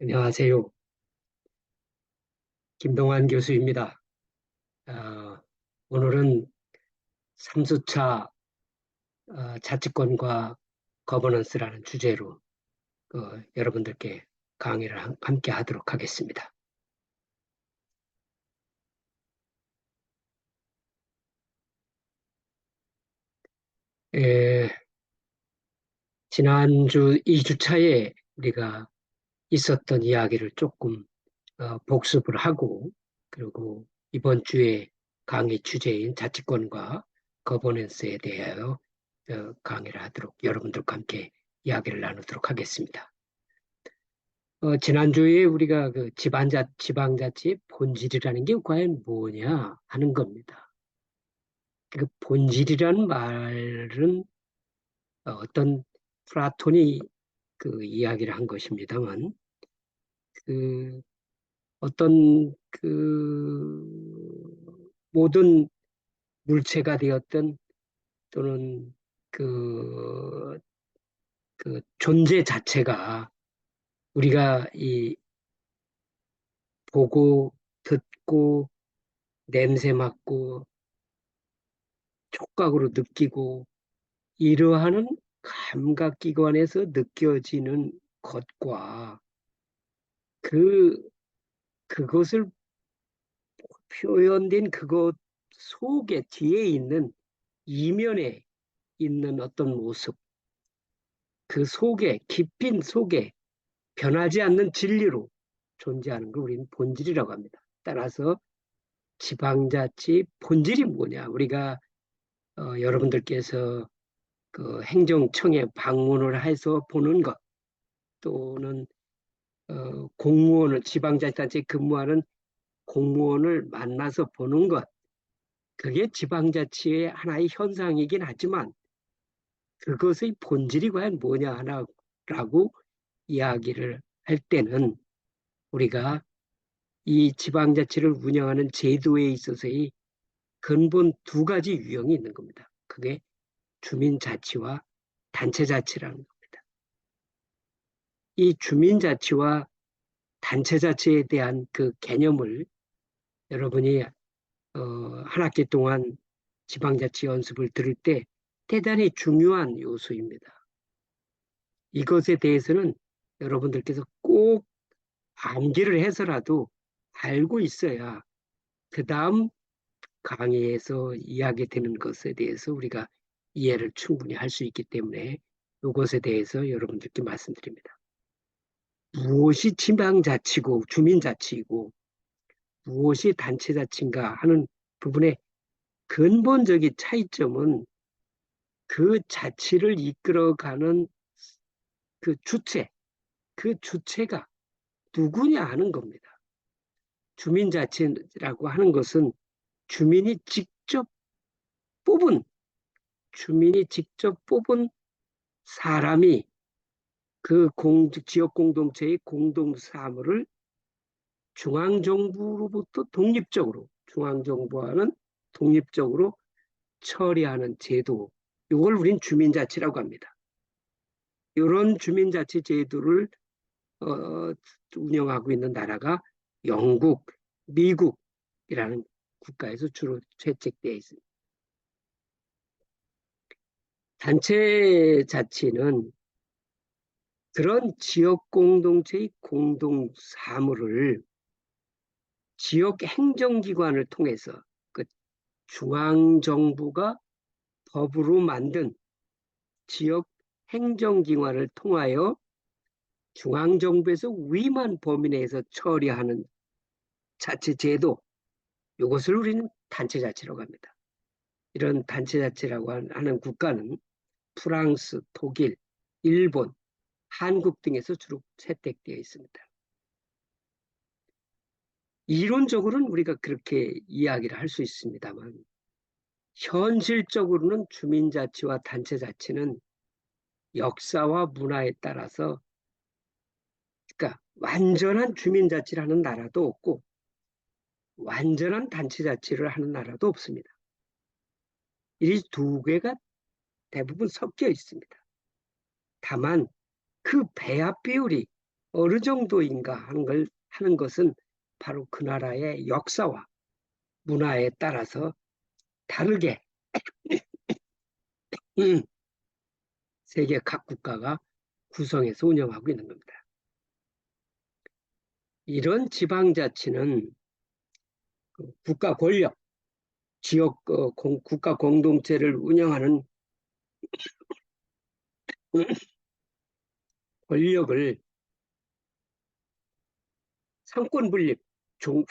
안녕하세요. 김동환 교수입니다. 아, 오늘은 3주차 자치권과 거버넌스라는 주제로 여러분들께 강의를 함께 하도록 하겠습니다. 에, 지난주 2주차에 우리가 있었던 이야기를 조금 복습을 하고, 그리고 이번 주에 강의 주제인 자치권과 거버넌스에 대하여 강의를 하도록 여러분들과 함께 이야기를 나누도록 하겠습니다. 지난주에 우리가 그 지방자치의 본질이라는 게 과연 뭐냐 하는 겁니다. 그 본질이라는 말은 어떤 플라톤이 그 이야기를 한 것입니다만, 그 어떤 모든 물체가 되었던 또는 그, 그 존재 자체가 우리가 이 보고 듣고 냄새 맡고 촉각으로 느끼고 이러한 감각기관에서 느껴지는 것과 그, 그것을 표현된 그것 속에 뒤에 있는 이면에 있는 어떤 모습, 그 속에, 깊인 속에 변하지 않는 진리로 존재하는 걸 우리는 본질이라고 합니다. 따라서 지방자치 본질이 뭐냐? 우리가 여러분들께서 그 행정청에 방문을 해서 보는 것 또는 공무원을 지방자치단체에 근무하는 공무원을 만나서 보는 것 그게 지방자치의 하나의 현상이긴 하지만 그것의 본질이 과연 뭐냐 하나라고 이야기를 할 때는 우리가 이 지방자치를 운영하는 제도에 있어서의 근본 두 가지 유형이 있는 겁니다. 그게 주민자치와 단체자치라는 겁니다. 이 주민자치와 단체자치에 대한 그 개념을 여러분이 한 학기 동안 지방자치 연습을 들을 때 대단히 중요한 요소입니다. 이것에 대해서는 여러분들께서 꼭 암기를 해서라도 알고 있어야 그 다음 강의에서 이야기되는 것에 대해서 우리가 이해를 충분히 할 수 있기 때문에 이것에 대해서 여러분들께 말씀드립니다. 무엇이 지방자치고 주민자치이고 무엇이 단체자치인가 하는 부분의 근본적인 차이점은 그 자치를 이끌어가는 그 주체, 그 주체가 누구냐 하는 겁니다. 주민자치라고 하는 것은 주민이 직접 뽑은, 주민이 직접 뽑은 사람이 그 지역 공동체의 공동 사무를 중앙정부로부터 독립적으로, 중앙정부와는 독립적으로 처리하는 제도, 이걸 우린 주민자치라고 합니다. 이런 주민자치 제도를 어, 운영하고 있는 나라가 영국, 미국이라는 국가에서 주로 채택되어 있습니다. 단체 자치는 그런 지역 공동체의 공동 사무를 지역 행정기관을 통해서 그 중앙정부가 법으로 만든 지역 행정기관을 통하여 중앙정부에서 위만 범위 내에서 처리하는 자치제도, 이것을 우리는 단체자치라고 합니다. 이런 단체자치라고 하는 국가는 프랑스, 독일, 일본, 한국 등에서 주로 채택되어 있습니다. 이론적으로는 우리가 그렇게 이야기를 할 수 있습니다만 현실적으로는 주민자치와 단체자치는 역사와 문화에 따라서 그러니까 완전한 주민자치를 하는 나라도 없고 완전한 단체자치를 하는 나라도 없습니다. 이 두 개가 대부분 섞여 있습니다. 다만 그 배합 비율이 어느 정도인가 하는 것은 바로 그 나라의 역사와 문화에 따라서 다르게 음, 세계 각 국가가 구성해서 운영하고 있는 겁니다. 이런 지방자치는 그 국가 권력, 지역 국가 공동체를 운영하는 권력을 삼권 분립,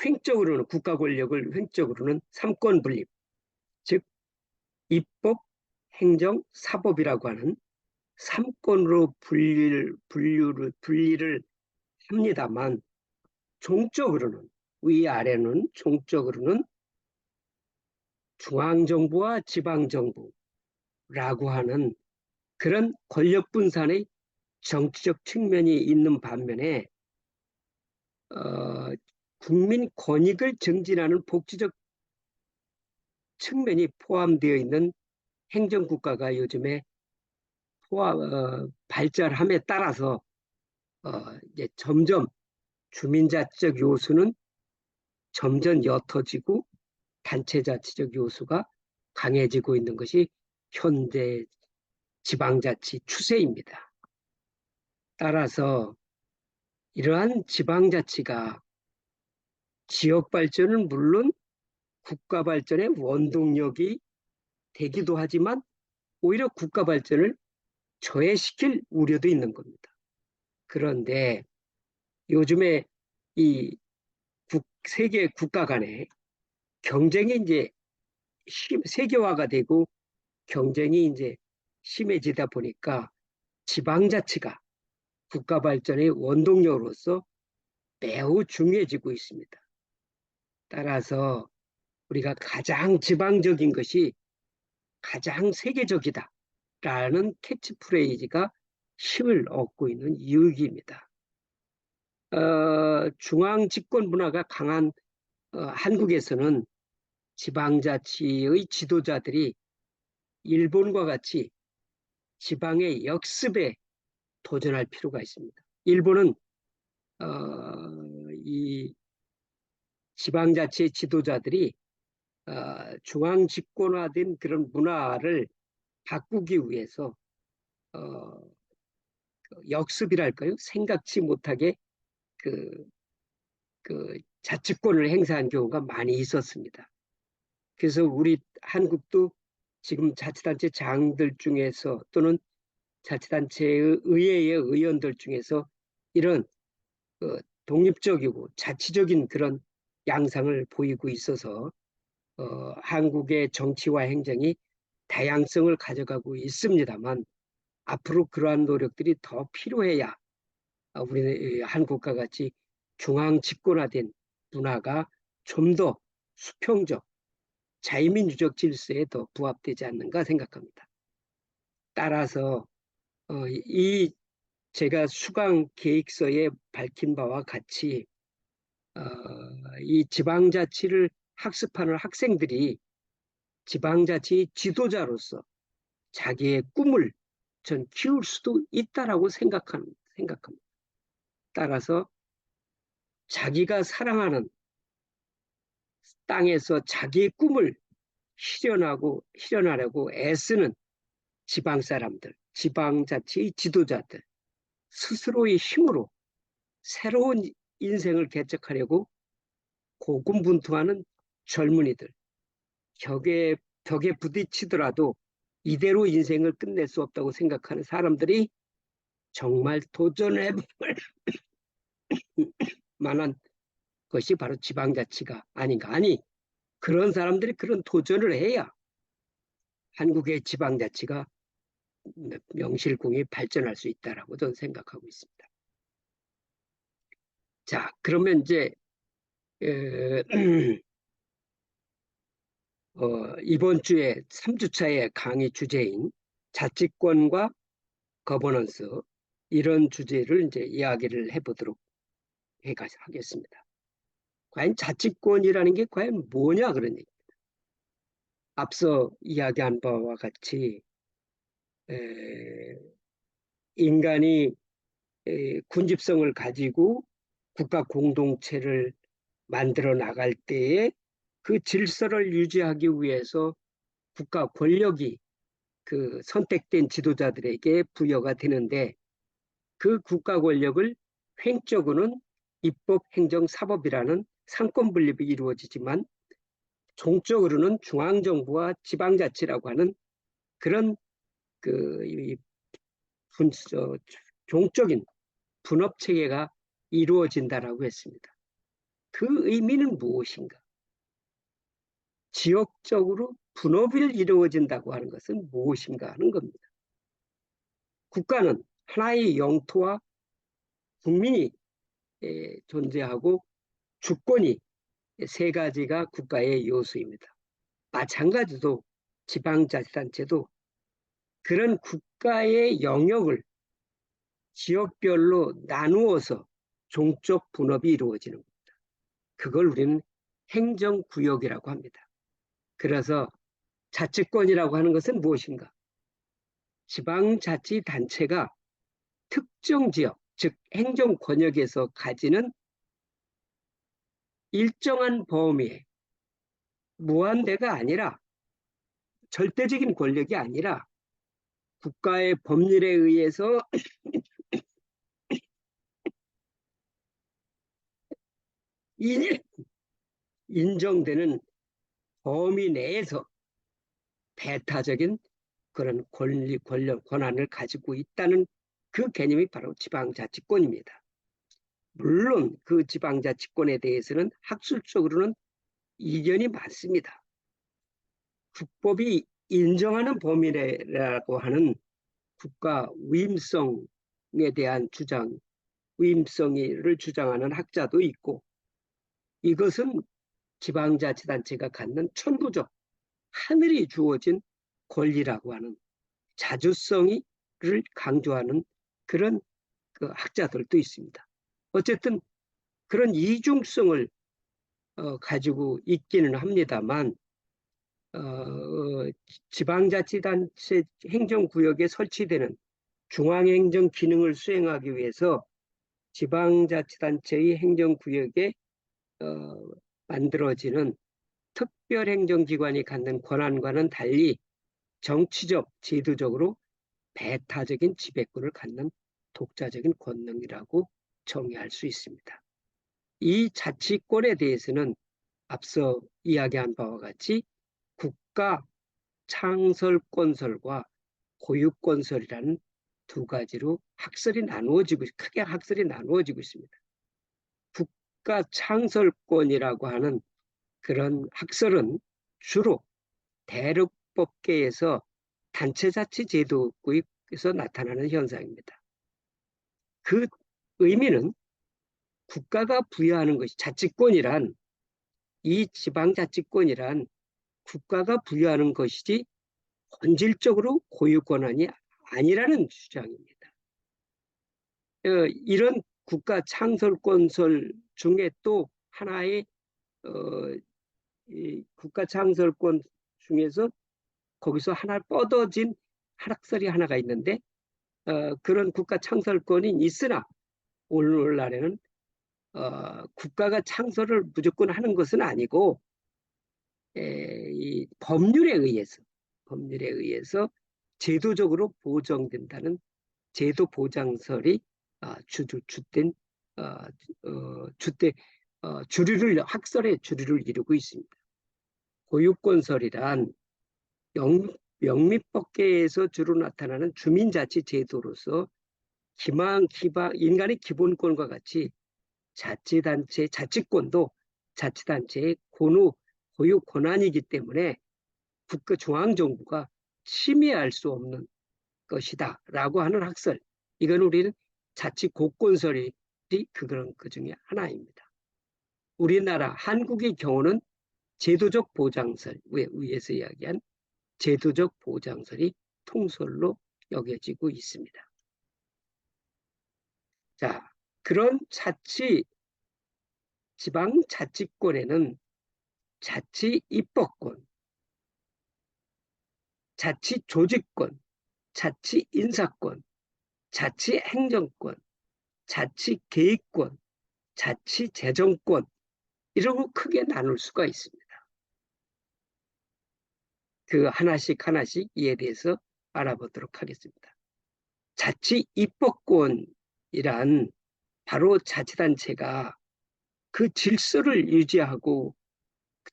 횡적으로는 국가 권력을 횡적으로는 삼권 분립, 즉 입법, 행정, 사법이라고 하는 삼권으로 분리를 합니다만 종적으로는 위아래는 종적으로는 중앙정부와 지방정부라고 하는 그런 권력 분산의 정치적 측면이 있는 반면에 어, 국민 권익을 증진하는 복지적 측면이 포함되어 있는 행정국가가 요즘에 발전함에 따라서 이제 점점 주민자치적 요소는 점점 옅어지고 단체자치적 요소가 강해지고 있는 것이 현재 지방자치 추세입니다. 따라서 이러한 지방자치가 지역 발전은 물론 국가 발전의 원동력이 되기도 하지만 오히려 국가 발전을 저해시킬 우려도 있는 겁니다. 그런데 요즘에 이 세계 국가 간의 경쟁이 이제 세계화가 되고 경쟁이 이제 심해지다 보니까 지방자치가 국가 발전의 원동력으로서 매우 중요해지고 있습니다. 따라서 우리가 가장 지방적인 것이 가장 세계적이다 라는 캐치프레이즈가 힘을 얻고 있는 이유입니다. 중앙 집권 문화가 강한 한국에서는 지방자치의 지도자들이 일본과 같이 지방의 역습에 도전할 필요가 있습니다. 일본은 이 지방자치의 지도자들이 중앙 집권화된 그런 문화를 바꾸기 위해서 어, 역습이랄까요? 생각지 못하게 그, 그 자치권을 행사한 경우가 많이 있었습니다. 그래서 우리 한국도 지금 자치단체 장들 중에서 또는 자치단체의 의회의 의원들 중에서 이런 독립적이고 자치적인 그런 양상을 보이고 있어서 한국의 정치와 행정이 다양성을 가져가고 있습니다만 앞으로 그러한 노력들이 더 필요해야 우리 한국과 같이 중앙 집권화된 문화가 좀 더 수평적, 자유민주적 질서에 더 부합되지 않는가 생각합니다. 따라서 이 제가 수강 계획서에 밝힌 바와 같이 어, 이 지방자치를 학습하는 학생들이 지방자치 지도자로서 자기의 꿈을 전 키울 수도 있다라고 생각합니다. 따라서 자기가 사랑하는 땅에서 자기의 꿈을 실현하려고 애쓰는 지방 사람들, 지방자치의 지도자들, 스스로의 힘으로 새로운 인생을 개척하려고 고군분투하는 젊은이들, 벽에 부딪히더라도 이대로 인생을 끝낼 수 없다고 생각하는 사람들이 정말 도전해 볼 만한 것이 바로 지방자치가 아닌가. 아니, 그런 사람들이 그런 도전을 해야 한국의 지방자치가 명실공히 발전할 수 있다라고 저는 생각하고 있습니다. 자, 그러면 이제 이번 주에 3주차의 강의 주제인 자치권과 거버넌스 이런 주제를 이제 이야기를 해보도록 하겠습니다. 과연 자치권이라는 게 과연 뭐냐 그런 얘기. 앞서 이야기한 바와 같이 인간이 군집성을 가지고 국가 공동체를 만들어 나갈 때에 그 질서를 유지하기 위해서 국가 권력이 그 선택된 지도자들에게 부여가 되는데 그 국가 권력을 횡적으로는 입법, 행정, 사법이라는 상권 분립이 이루어지지만 종적으로는 중앙정부와 지방자치라고 하는 그런 그 종적인 분업 체계가 이루어진다라고 했습니다. 그 의미는 무엇인가? 지역적으로 분업이 이루어진다고 하는 것은 무엇인가 하는 겁니다. 국가는 하나의 영토와 국민이 존재하고 주권이 세 가지가 국가의 요소입니다. 마찬가지로 지방자치단체도 그런 국가의 영역을 지역별로 나누어서 종적 분업이 이루어지는 겁니다. 그걸 우리는 행정구역이라고 합니다. 그래서 자치권이라고 하는 것은 무엇인가? 지방자치단체가 특정 지역, 즉 행정권역에서 가지는 일정한 범위의 무한대가 아니라 절대적인 권력이 아니라 국가의 법률에 의해서 인정되는 범위 내에서 배타적인 그런 권력, 권한을 가지고 있다는 그 개념이 바로 지방자치권입니다. 물론 그 지방자치권에 대해서는 학술적으로는 이견이 많습니다. 국법이 인정하는 범위라고 하는 국가 위임성에 대한 주장, 위임성을 주장하는 학자도 있고 이것은 지방자치단체가 갖는 천부적 하늘이 주어진 권리라고 하는 자주성을 강조하는 그런 그 학자들도 있습니다. 어쨌든 그런 이중성을 가지고 있기는 합니다만 지방자치단체 행정구역에 설치되는 중앙행정 기능을 수행하기 위해서 지방자치단체의 행정구역에 만들어지는 특별행정기관이 갖는 권한과는 달리 정치적, 제도적으로 배타적인 지배권을 갖는 독자적인 권능이라고 정의할 수 있습니다. 이 자치권에 대해서는 앞서 이야기한 바와 같이 국가 창설권설과 고유권설이라는 두 가지로 크게 학설이 나누어지고 있습니다. 국가 창설권이라고 하는 그런 학설은 주로 대륙법계에서 단체자치제도에서 나타나는 현상입니다. 그 의미는 국가가 부여하는 것이 자치권이란 이 지방자치권이란 국가가 부여하는 것이지 본질적으로 고유 권한이 아니라는 주장입니다. 이런 국가 창설권설 중에 또 하나의 국가 창설권 중에서 거기서 하나 뻗어진 학설이 하나가 있는데 그런 국가 창설권이 있으나 오늘날에는 국가가 창설을 무조건 하는 것은 아니고 이 법률에 의해서 제도적으로 보정된다는 제도 보장설이 주된 학설의 주류를 이루고 있습니다. 고유권설이란 영미법계에서 주로 나타나는 주민자치 제도로서 인간의 기본권과 같이 자치단체, 자치권도 자치단체의 고유 권한이기 때문에 국가 중앙정부가 침해할 수 없는 것이다 라고 하는 학설. 이건 우리는 자치고권설이 그 중에 하나입니다. 우리나라 한국의 경우는 제도적 보장설, 위에서 이야기한 제도적 보장설이 통설로 여겨지고 있습니다. 자, 그런 지방자치권에는 자치입법권, 자치조직권, 자치인사권, 자치행정권, 자치계획권, 자치재정권 이러고 크게 나눌 수가 있습니다. 그 하나씩 하나씩 이에 대해서 알아보도록 하겠습니다. 자치입법권이란 바로 자치단체가 그 질서를 유지하고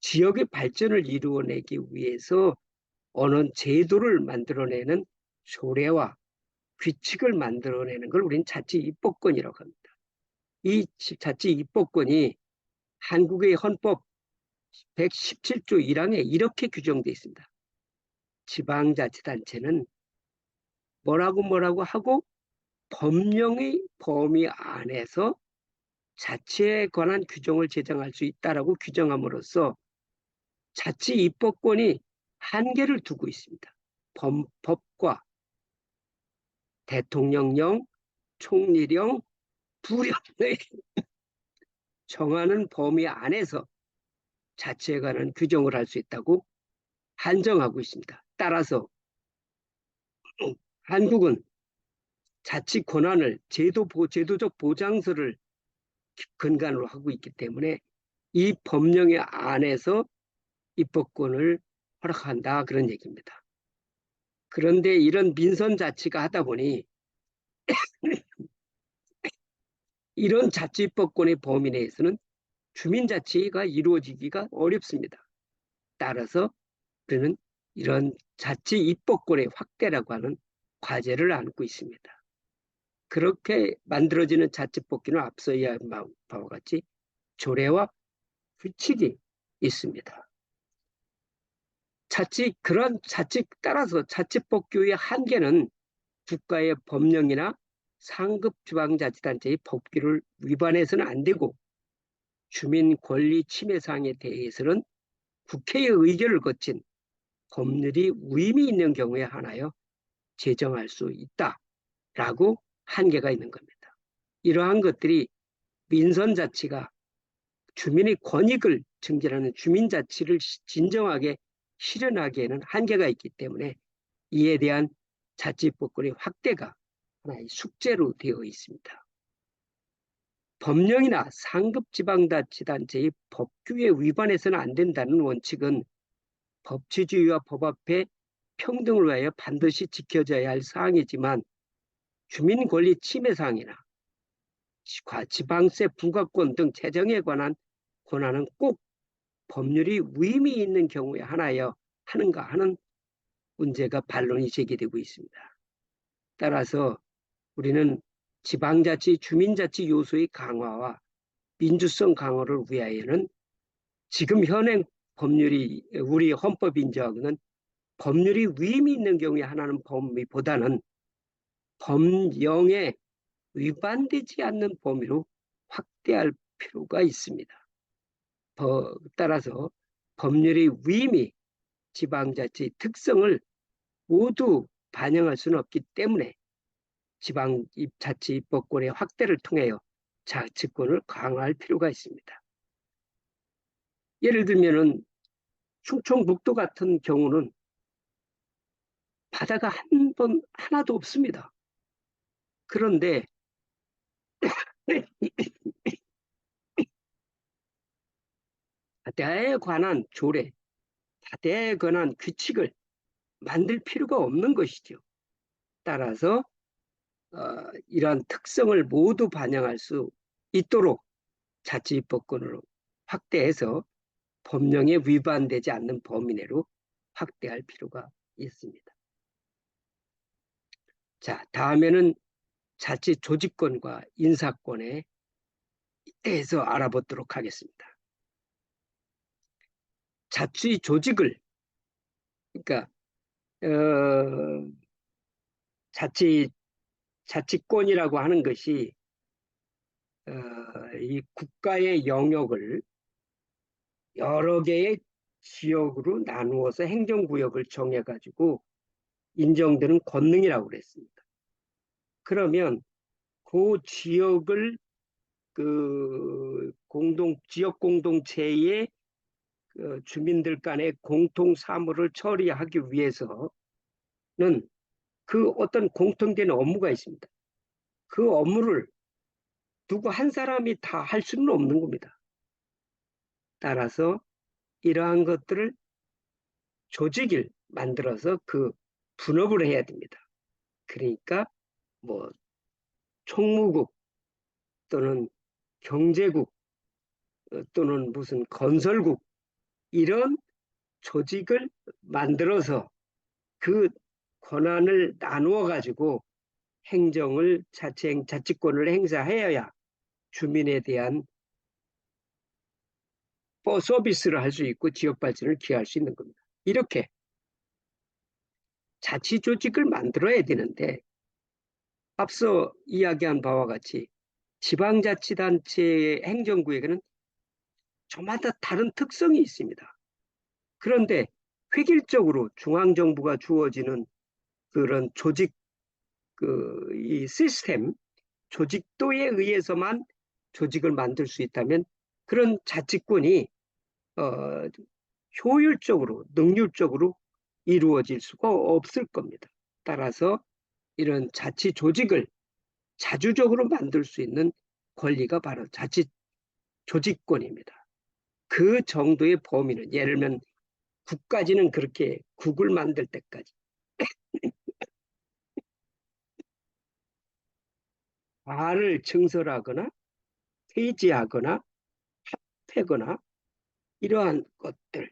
지역의 발전을 이루어내기 위해서 어느 제도를 만들어내는 조례와 규칙을 만들어내는 걸 우리는 자치입법권이라고 합니다. 이 자치입법권이 한국의 헌법 117조 1항에 이렇게 규정되어 있습니다. 지방자치단체는 뭐라고 하고 법령의 범위 안에서 자치에 관한 규정을 제정할 수 있다라고 규정함으로써 자치입법권이 한계를 두고 있습니다. 법과 대통령령, 총리령, 부령의 정하는 범위 안에서 자치에 관한 규정을 할 수 있다고 한정하고 있습니다. 따라서 한국은 자치 권한을 제도적 보장서를 근간으로 하고 있기 때문에 이 법령의 안에서 입법권을 허락한다 그런 얘기입니다. 그런데 이런 민선자치가 하다 보니 이런 자치입법권의 범위 내에서는 주민자치가 이루어지기가 어렵습니다. 따라서 우리는 이런 자치입법권의 확대라고 하는 과제를 안고 있습니다. 그렇게 만들어지는 자치법규는 앞서 이야기한 바와 같이 조례와 규칙이 있습니다. 따라서 자치법규의 한계는 국가의 법령이나 상급 지방자치단체의 법규를 위반해서는 안 되고 주민 권리 침해 사항에 대해서는 국회의 의결을 거친 법률이 위임이 있는 경우에 한하여 제정할 수 있다라고 한계가 있는 겁니다. 이러한 것들이 민선자치가 주민의 권익을 증진하는 주민자치를 진정하게 실현하기에는 한계가 있기 때문에 이에 대한 자치법권의 확대가 하나의 숙제로 되어 있습니다. 법령이나 상급지방자치단체의 법규에 위반해서는 안 된다는 원칙은 법치주의와 법 앞에 평등을 위하여 반드시 지켜져야 할 사항이지만 주민권리 침해 사항이나 지방세 부과권 등 재정에 관한 권한은 꼭 법률이 위임이 있는 경우에 하나여 하는가 하는 문제가 반론이 제기되고 있습니다. 따라서 우리는 지방자치, 주민자치 요소의 강화와 민주성 강화를 위하여는 지금 현행 법률이 우리 헌법 인정하고는 법률이 위임이 있는 경우에 하나는 범위보다는 법령에 위반되지 않는 범위로 확대할 필요가 있습니다. 따라서 법률의 위임이 지방자치의 특성을 모두 반영할 수는 없기 때문에 지방자치입법권의 확대를 통하여 자치권을 강화할 필요가 있습니다. 예를 들면은 충청북도 같은 경우는 바다가 하나도 없습니다. 그런데 바다에 관한 조례, 바다에 관한 규칙을 만들 필요가 없는 것이죠. 따라서 이러한 특성을 모두 반영할 수 있도록 자치입법권을 확대해서 법령에 위반되지 않는 범위 내로 확대할 필요가 있습니다. 자, 다음에는 자치 조직권과 인사권에 대해서 알아보도록 하겠습니다. 자치 조직을 그러니까 자치권이라고 하는 것이 이 국가의 영역을 여러 개의 지역으로 나누어서 행정구역을 정해가지고 인정되는 권능이라고 그랬습니다. 그러면 그 지역을 지역 공동체의 주민들 간의 공통 사무를 처리하기 위해서는 그 어떤 공통된 업무가 있습니다. 그 업무를 누구 한 사람이 다 할 수는 없는 겁니다. 따라서 이러한 것들을 조직을 만들어서 그 분업을 해야 됩니다. 그러니까 뭐 총무국 또는 경제국 또는 무슨 건설국 이런 조직을 만들어서 그 권한을 나누어 가지고 행정을 자치권을 행사해야 주민에 대한 서비스를 할 수 있고 지역 발전을 기여할 수 있는 겁니다. 이렇게 자치 조직을 만들어야 되는데 앞서 이야기한 바와 같이 지방자치단체의 행정구역에는 저마다 다른 특성이 있습니다. 그런데 획일적으로 중앙정부가 주어지는 그런 조직, 이 시스템, 조직도에 의해서만 조직을 만들 수 있다면 그런 자치권이 어, 효율적으로, 능률적으로 이루어질 수가 없을 겁니다. 따라서 이런 자치 조직을 자주적으로 만들 수 있는 권리가 바로 자치 조직권입니다. 그 정도의 범위는 예를 들면 국까지는 그렇게 국을 만들 때까지 말을 증설하거나 폐지하거나 합하거나 이러한 것들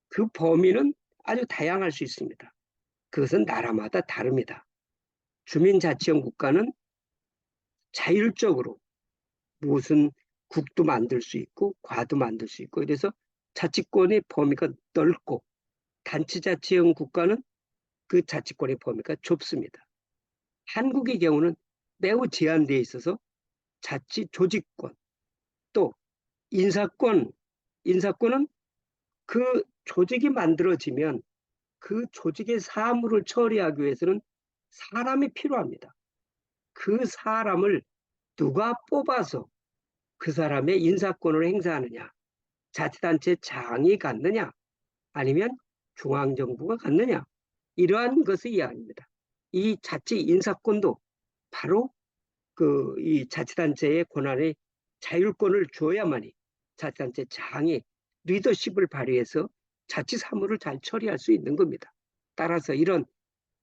그 범위는 아주 다양할 수 있습니다. 그것은 나라마다 다릅니다. 주민자치형 국가는 자율적으로 무슨 국도 만들 수 있고 과도 만들 수 있고 그래서 자치권의 범위가 넓고 단체자치형 국가는 그 자치권의 범위가 좁습니다. 한국의 경우는 매우 제한되어 있어서 자치 조직권 또 인사권은 그 조직이 만들어지면 그 조직의 사무를 처리하기 위해서는 사람이 필요합니다. 그 사람을 누가 뽑아서 그 사람의 인사권을 행사하느냐, 자치단체 장이 갖느냐, 아니면 중앙정부가 갖느냐, 이러한 것의 이야기입니다. 이 자치 인사권도 바로 이 자치단체의 권한의 자율권을 줘야만이 자치단체 장이 리더십을 발휘해서 자치 사무를 잘 처리할 수 있는 겁니다. 따라서 이런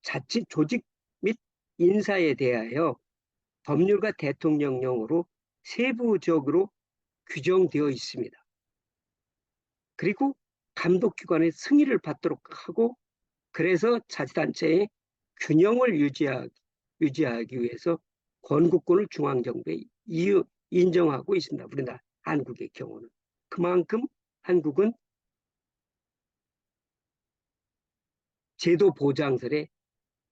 자치 조직 및 인사에 대하여 법률과 대통령령으로 세부적으로 규정되어 있습니다. 그리고 감독기관의 승인을 받도록 하고 그래서 자치단체의 균형을 유지하기 위해서 건국권을 중앙정부에 인정하고 있습니다. 우리나라 한국의 경우는. 그만큼 한국은 제도보장설에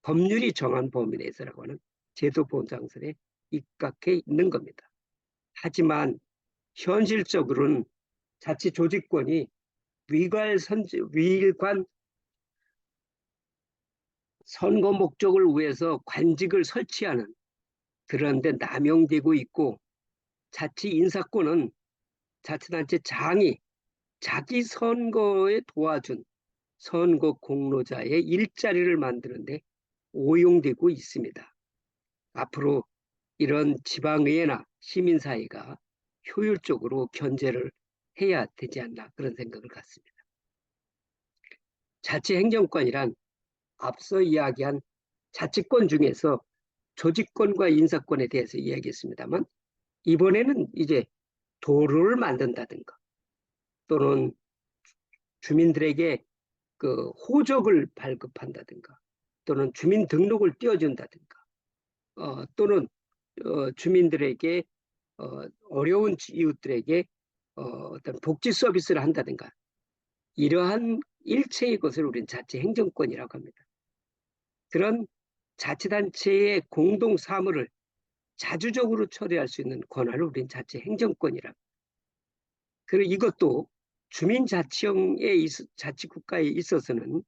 법률이 정한 범위 내에서라고 하는 제도보장설에 입각해 있는 겁니다. 하지만 현실적으로는 자치조직권이 위관 선거 목적을 위해서 관직을 설치하는 그런데 남용되고 있고 자치 인사권은 자치단체 장이 자기 선거에 도와준 선거 공로자의 일자리를 만드는데 오용되고 있습니다. 앞으로 이런 지방의회나 시민사회가 효율적으로 견제를 해야 되지 않나 그런 생각을 갖습니다. 자치행정권이란 앞서 이야기한 자치권 중에서 조직권과 인사권에 대해서 이야기했습니다만 이번에는 이제 도로를 만든다든가 또는 주민들에게 그 호적을 발급한다든가 또는 주민등록을 띄워준다든가 또는 주민들에게 어려운 이웃들에게 어떤 복지 서비스를 한다든가 이러한 일체의 것을 우리는 자치행정권이라고 합니다. 그런 자치단체의 공동 사무를 자주적으로 처리할 수 있는 권한을 우리는 자치행정권이라고. 그리고 이것도 주민자치형의 자치국가에 있어서는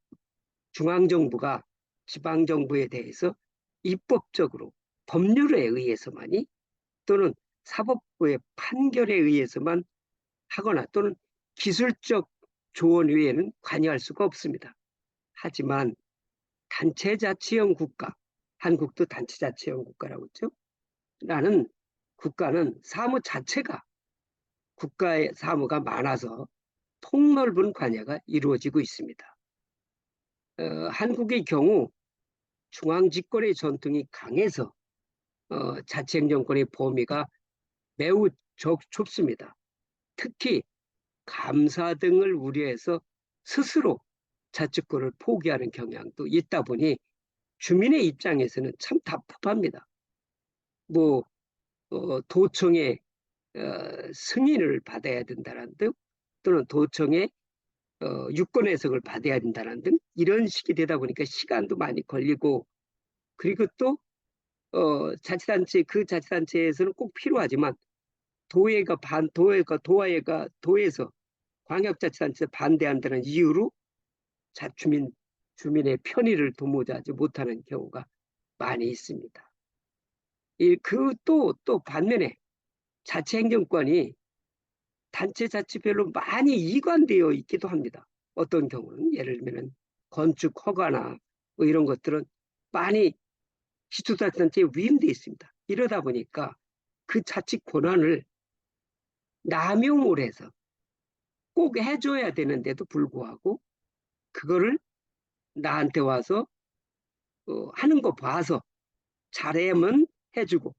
중앙정부가 지방정부에 대해서 입법적으로 법률에 의해서만이 또는 사법부의 판결에 의해서만 하거나 또는 기술적 조언 외에는 관여할 수가 없습니다. 하지만 단체자치형 국가, 한국도 단체자치형 국가라고 했죠. 라는 국가는 사무 자체가 국가의 사무가 많아서 폭넓은 관여가 이루어지고 있습니다. 한국의 경우 중앙집권의 전통이 강해서 자치행정권의 범위가 매우 좁습니다. 특히 감사 등을 우려해서 스스로 자치권을 포기하는 경향도 있다 보니 주민의 입장에서는 참 답답합니다. 뭐 도청의 승인을 받아야 된다는 등 또는 도청의 유권 해석을 받아야 된다는 등 이런 식이 되다 보니까 시간도 많이 걸리고 그리고 또 자치단체 그 자치단체에서는 꼭 필요하지만 도에서 광역자치단체 반대한다는 이유로 주민의 편의를 도모자 하지 못하는 경우가 많이 있습니다. 또 반면에 자치행정권이 단체 자치별로 많이 이관되어 있기도 합니다. 어떤 경우는 예를 들면 건축 허가나 뭐 이런 것들은 많이 기초자치단체에 위임되어 있습니다. 이러다 보니까 그 자치 권한을 남용을 해서 꼭 해줘야 되는데도 불구하고 그거를 나한테 와서 하는 거 봐서 잘하면 해주고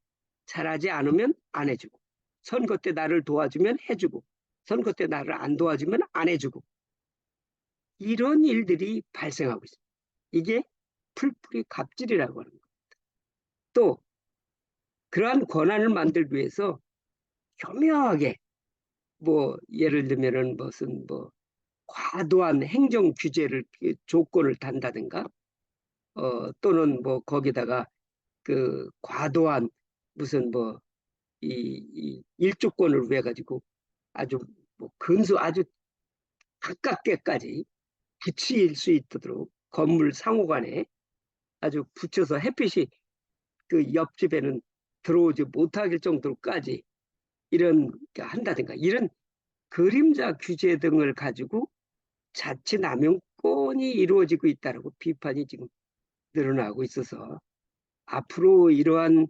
잘하지 않으면 안 해주고 선거 때 나를 도와주면 해주고 선거 때 나를 안 도와주면 안 해주고 이런 일들이 발생하고 있습니다. 이게 풀뿌리 갑질이라고 하는 겁니다. 또 그러한 권한을 만들기 위해서 교묘하게 뭐 예를 들면은 무슨 뭐 과도한 행정 규제를 조건을 단다든가 또는 뭐 거기다가 그 과도한 무슨 뭐 이 일조권을 위해 가지고 아주 뭐 아주 가깝게까지 붙일 수 있도록 건물 상호간에 아주 붙여서 햇빛이 그 옆집에는 들어오지 못하길 정도로까지 이런 한다든가 이런 그림자 규제 등을 가지고 자치 남용권이 이루어지고 있다라고 비판이 지금 늘어나고 있어서 앞으로 이러한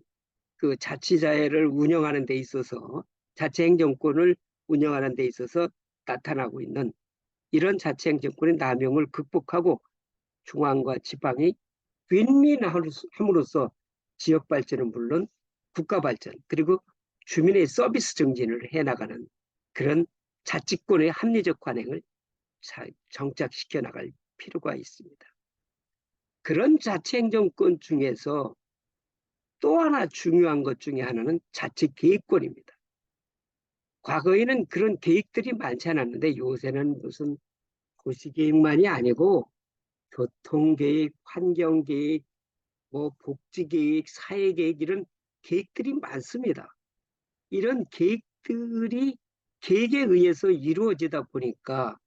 그 자치자해를 운영하는 데 있어서 자치행정권을 운영하는 데 있어서 나타나고 있는 이런 자치행정권의 남용을 극복하고 중앙과 지방이 윈윈함으로써 지역 발전은 물론 국가 발전 그리고 주민의 서비스 증진을 해나가는 그런 자치권의 합리적 관행을 정착시켜 나갈 필요가 있습니다. 그런 자치행정권 중에서 또 하나 중요한 것 중에 하나는 자치계획권입니다. 과거에는 그런 계획들이 많지 않았는데 요새는 무슨 도시계획만이 아니고 교통계획, 환경계획, 뭐 복지계획, 사회계획 이런 계획들이 많습니다. 이런 계획들이 계획에 의해서 이루어지다 보니까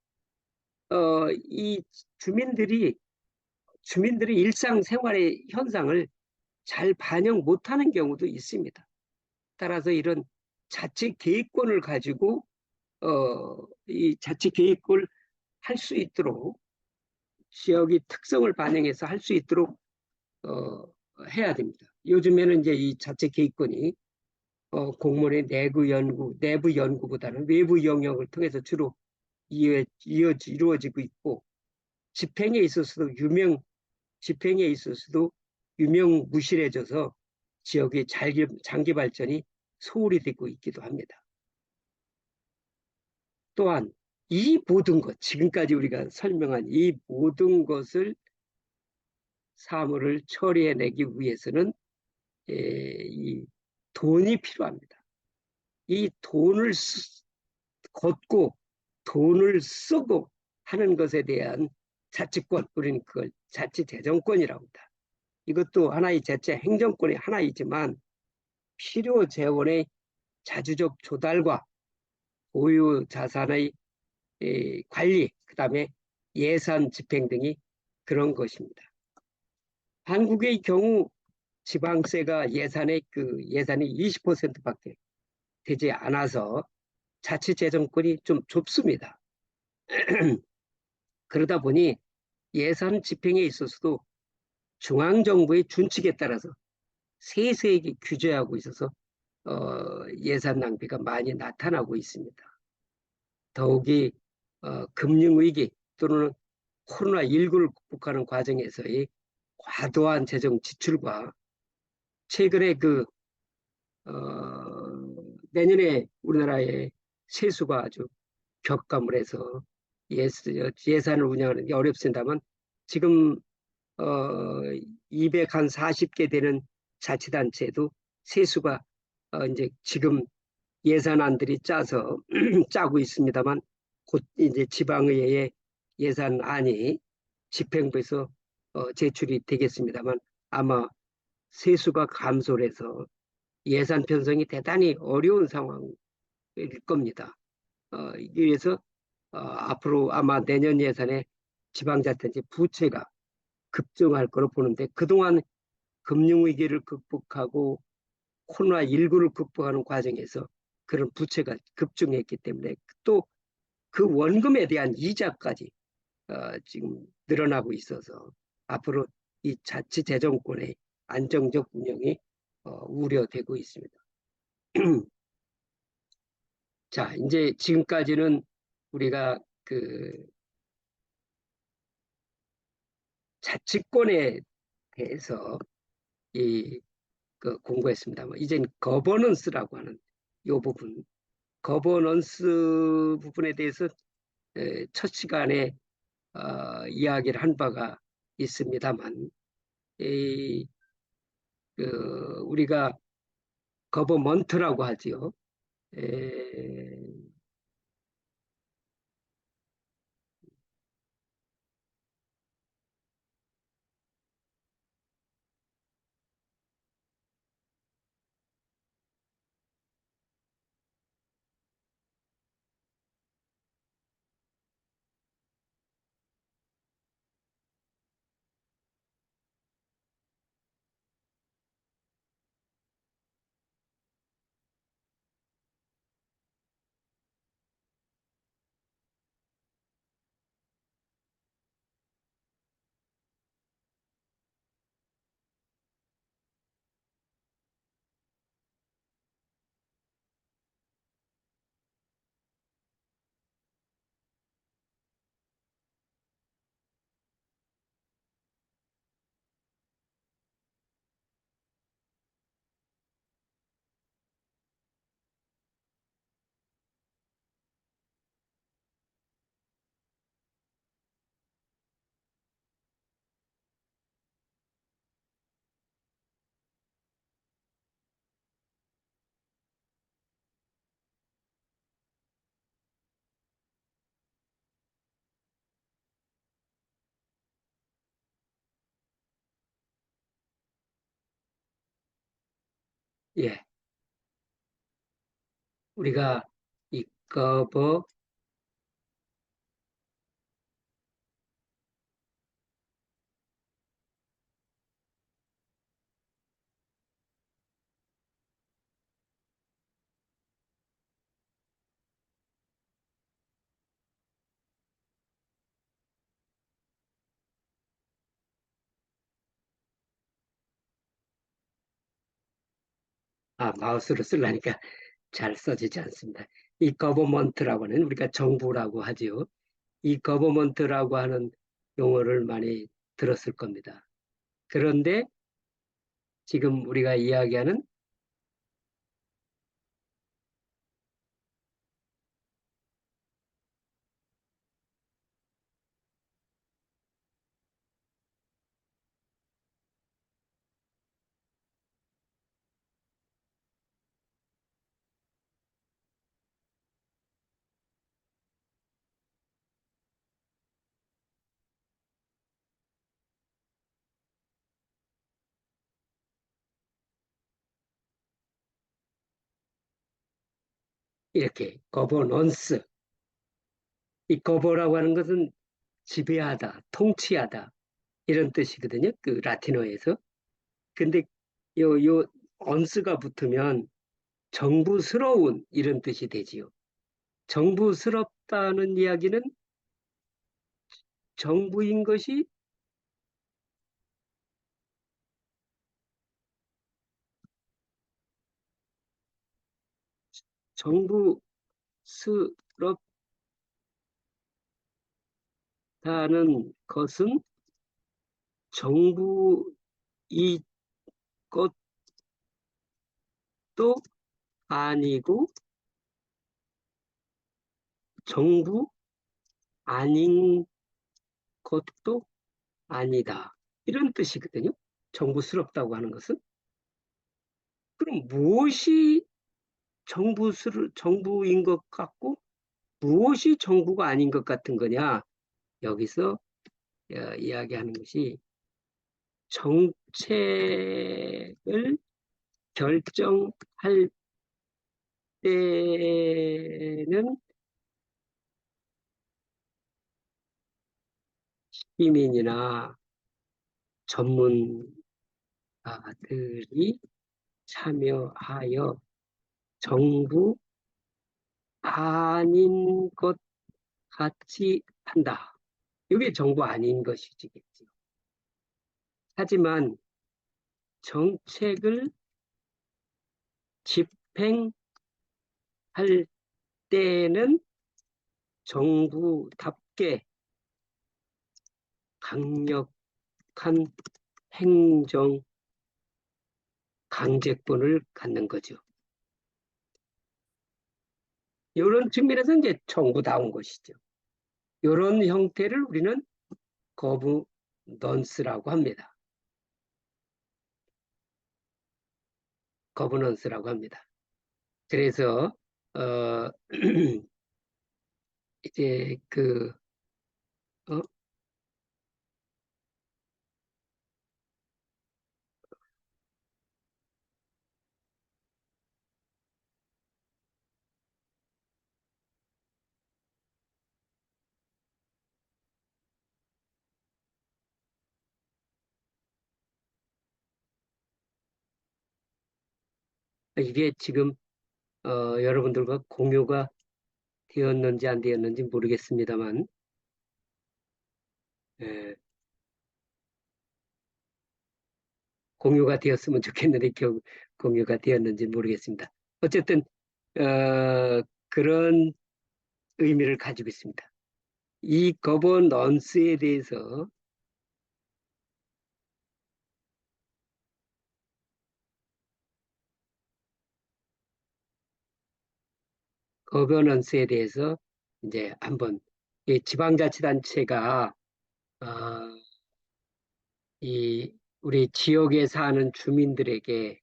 이 주민들이 일상생활의 현상을 잘 반영 못하는 경우도 있습니다. 따라서 이런 자치 계획권을 가지고 이 자치 계획을 할 수 있도록 지역의 특성을 반영해서 할 수 있도록 해야 됩니다. 요즘에는 이제 이 자체 계획권이 공무원의 내부 연구보다는 외부 영역을 통해서 주로 이루어지고 있고 집행에 있어서도 유명무실해져서 지역의 장기 발전이 소홀히 되고 있기도 합니다. 또한 이 모든 것, 지금까지 우리가 설명한 이 모든 것을 사무를 처리해내기 위해서는 이 돈이 필요합니다. 이 돈을 걷고 돈을 쓰고 하는 것에 대한 자치권, 우리는 그걸 자치재정권이라고 합니다. 이것도 하나의 자체 행정권의 하나이지만 필요 재원의 자주적 조달과 보유 자산의 관리, 그다음에 예산 집행 등이 그런 것입니다. 한국의 경우 지방세가 예산이 20%밖에 되지 않아서 자치재정권이 좀 좁습니다. 그러다 보니 예산 집행에 있어서도 중앙정부의 준칙에 따라서 세세하게 규제하고 있어서 예산 낭비가 많이 나타나고 있습니다. 더욱이 금융위기 또는 코로나19를 극복하는 과정에서의 과도한 재정 지출과 최근에 내년에 우리나라의 세수가 아주 격감을 해서 예산을 운영하는 게 어렵습니다만 지금 어, 240개 되는 자치단체도 세수가 이제 지금 예산안들이 짜서 짜고 있습니다만 곧 이제 지방의회의 예산안이 집행부에서 제출이 되겠습니다만 아마 세수가 감소를 해서 예산 편성이 대단히 어려운 상황일 겁니다. 그래서 앞으로 아마 내년 예산에 지방자치단체 부채가 급증할 거로 보는데 그동안 금융위기를 극복하고 코로나19를 극복하는 과정에서 그런 부채가 급증했기 때문에 또 그 원금에 대한 이자까지 지금 늘어나고 있어서 앞으로 이 자치재정권의 안정적 운영이 우려되고 있습니다. 자, 이제 지금까지는 우리가 그 자치권에 대해서 공부했습니다만 이젠 거버넌스라고 하는 이 부분, 거버넌스 부분에 대해서 첫 시간에 이야기를 한 바가 있습니다만 이, 우리가 거버먼트라고 하지요. 에, 예, 우리가 이 거버 마우스로 쓰려니까 잘 써지지 않습니다. 이 거버먼트라고 하는 우리가 정부라고 하지요. 이 거버먼트라고 하는 용어를 많이 들었을 겁니다. 그런데 지금 우리가 이야기하는 이렇게 거버넌스, 이 거버라고 하는 것은 지배하다, 통치하다 이런 뜻이거든요. 그 라틴어에서. 근데 요 언스가 붙으면 정부스러운 이런 뜻이 되지요. 정부스럽다는 이야기는 정부인 것이 정부스럽다는 것은 정부 이것도 아니고 정부 아닌 것도 아니다. 이런 뜻이거든요. 정부스럽다고 하는 것은. 그럼 무엇이 정부인 것 같고 무엇이 정부가 아닌 것 같은 거냐? 여기서 이야기하는 것이 정책을 결정할 때는 시민이나 전문가들이 참여하여 정부 아닌 것 같이 한다. 이게 정부 아닌 것이겠죠. 하지만 정책을 집행할 때는 정부답게 강력한 행정 강제권을 갖는 거죠. 이런 측면에서 이제 정부다운 것이죠. 이런 형태를 우리는 거버넌스라고 합니다. 거버넌스라고 합니다. 그래서 이제 어, 이게 지금 여러분들과 공유가 되었는지 안 되었는지 모르겠습니다만 예, 공유가 되었으면 좋겠는데 공유가 되었는지 모르겠습니다. 어쨌든 그런 의미를 가지고 있습니다. 이 거버넌스에 대해서 거버넌스에 대해서 이제 한번 이 지방자치단체가 어, 이 우리 지역에 사는 주민들에게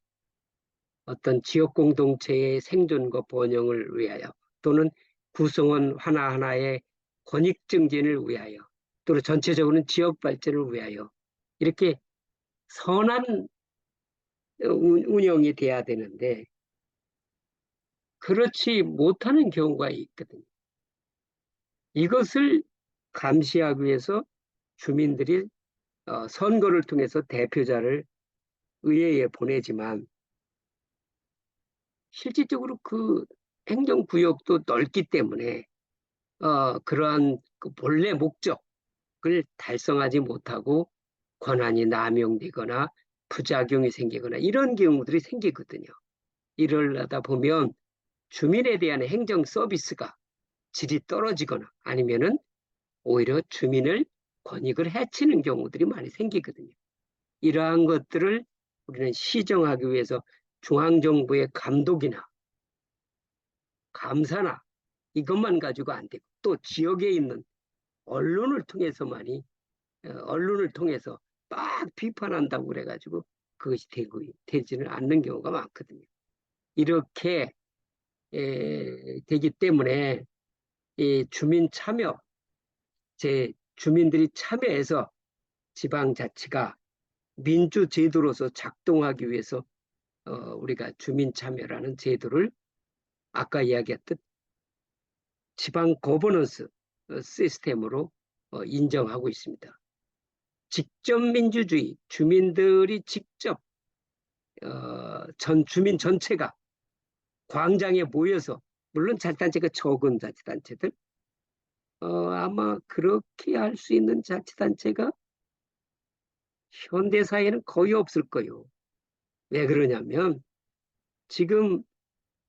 어떤 지역 공동체의 생존과 번영을 위하여 또는 구성원 하나하나의 권익 증진을 위하여 또는 전체적으로는 지역 발전을 위하여 이렇게 선한 운영이 돼야 되는데 그렇지 못하는 경우가 있거든요. 이것을 감시하기 위해서 주민들이 선거를 통해서 대표자를 의회에 보내지만 실질적으로 그 행정구역도 넓기 때문에 그러한 그 본래 목적을 달성하지 못하고 권한이 남용되거나 부작용이 생기거나 이런 경우들이 생기거든요. 이러다 보면 주민에 대한 행정 서비스가 질이 떨어지거나 아니면은 오히려 주민을 권익을 해치는 경우들이 많이 생기거든요. 이러한 것들을 우리는 시정하기 위해서 중앙정부의 감독이나 감사나 이것만 가지고 안 되고 또 지역에 있는 언론을 통해서만이 언론을 통해서 막 비판한다고 그래가지고 그것이 되지는 않는 경우가 많거든요. 이렇게 되기 때문에 이 주민 참여, 주민들이 참여해서 지방자치가 민주제도로서 작동하기 위해서 우리가 주민 참여라는 제도를 아까 이야기했듯 지방 거버넌스 시스템으로 인정하고 있습니다. 직접 민주주의, 주민들이 직접 전 주민 전체가 광장에 모여서 물론 자치단체가 적은 자치단체들 아마 그렇게 할 수 있는 자치단체가 현대 사회에는 거의 없을 거예요. 왜 그러냐면 지금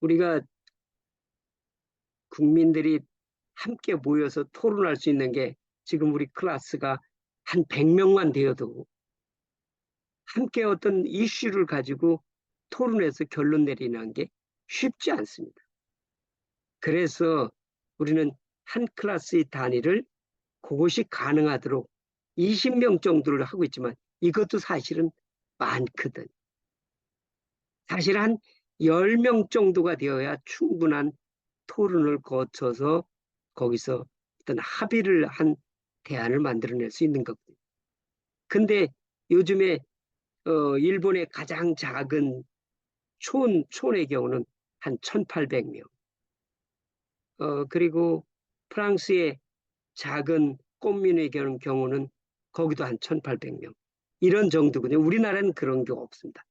우리가 국민들이 함께 모여서 토론할 수 있는 게 지금 우리 클래스가 한 100명만 되어도 함께 어떤 이슈를 가지고 토론해서 결론 내리는 게 쉽지 않습니다. 그래서 우리는 한 클래스의 단위를 그것이 가능하도록 20명 정도를 하고 있지만 이것도 사실은 많거든. 사실 한 10명 정도가 되어야 충분한 토론을 거쳐서 거기서 어떤 합의를 한 대안을 만들어낼 수 있는 거거든요. 근데 요즘에 일본의 가장 작은 촌의 경우는 한 1,800명. 그리고 프랑스의 작은 꽃민의 경우는 거기도 한 1,800명. 이런 정도거든요. 우리나라는 그런 게 없습니다.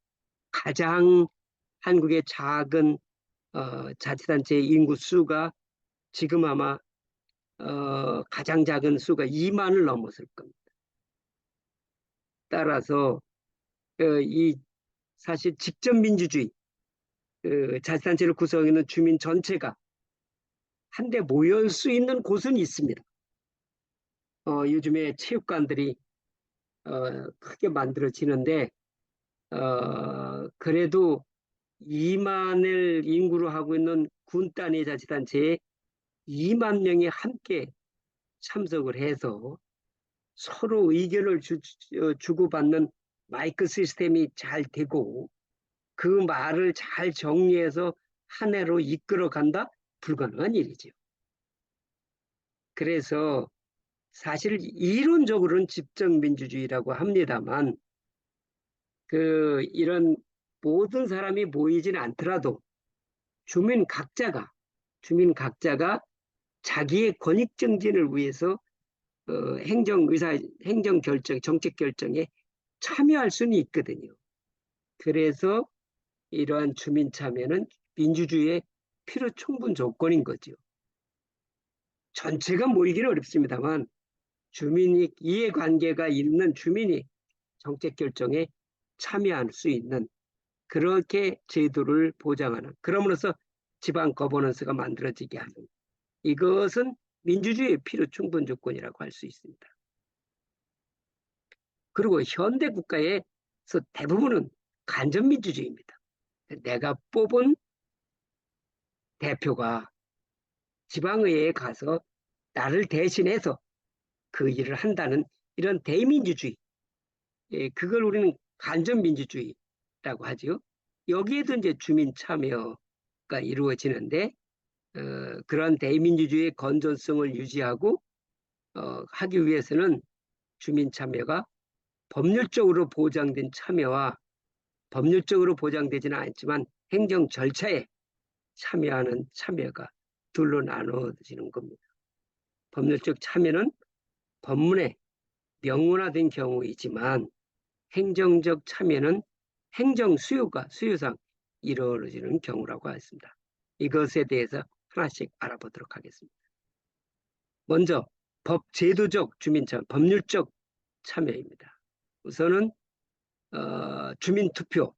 가장 한국의 작은 자치단체의 인구 수가 지금 아마 가장 작은 수가 2만을 넘었을 겁니다. 따라서 이 사실 직접민주주의 자치단체를 구성하는 주민 전체가 한데 모일 수 있는 곳은 있습니다. 요즘에 체육관들이 크게 만들어지는데 그래도 2만을 인구로 하고 있는 군 단위 자치단체에 2만 명이 함께 참석을 해서 서로 의견을 주고받는 마이크 시스템이 잘 되고 그 말을 잘 정리해서 한 해로 이끌어 간다? 불가능한 일이죠. 그래서 사실 이론적으로는 집정민주주의라고 합니다만 이런 모든 사람이 모이지는 않더라도 주민 각자가 자기의 권익 증진을 위해서 행정 결정, 정책 결정에 참여할 수는 있거든요. 그래서 이러한 주민 참여는 민주주의의 필요 충분 조건인 거죠. 전체가 모이기는 어렵습니다만 주민이 이해관계가 있는 주민이 정책 결정에 참여할 수 있는 그렇게 제도를 보장하는 그럼으로써 지방 거버넌스가 만들어지게 하는 이것은 민주주의의 필요 충분 조건이라고 할 수 있습니다. 그리고 현대 국가에서 대부분은 간접민주주의입니다. 내가 뽑은 대표가 지방의회에 가서 나를 대신해서 그 일을 한다는 이런 대민주주의, 그걸 우리는 간접민주주의라고 하죠. 여기에도 이제 주민 참여가 이루어지는데 그런 대민주주의의 건전성을 유지하고 하기 위해서는 주민 참여가 법률적으로 보장된 참여와 법률적으로 보장되지는 않지만 행정 절차에 참여하는 참여가 둘로 나눠지는 겁니다. 법률적 참여는 법문에 명문화된 경우이지만 행정적 참여는 행정 수요상 이루어지는 경우라고 했습니다. 이것에 대해서 하나씩 알아보도록 하겠습니다. 먼저 제도적 주민 참여, 법률적 참여입니다. 우선은 주민투표는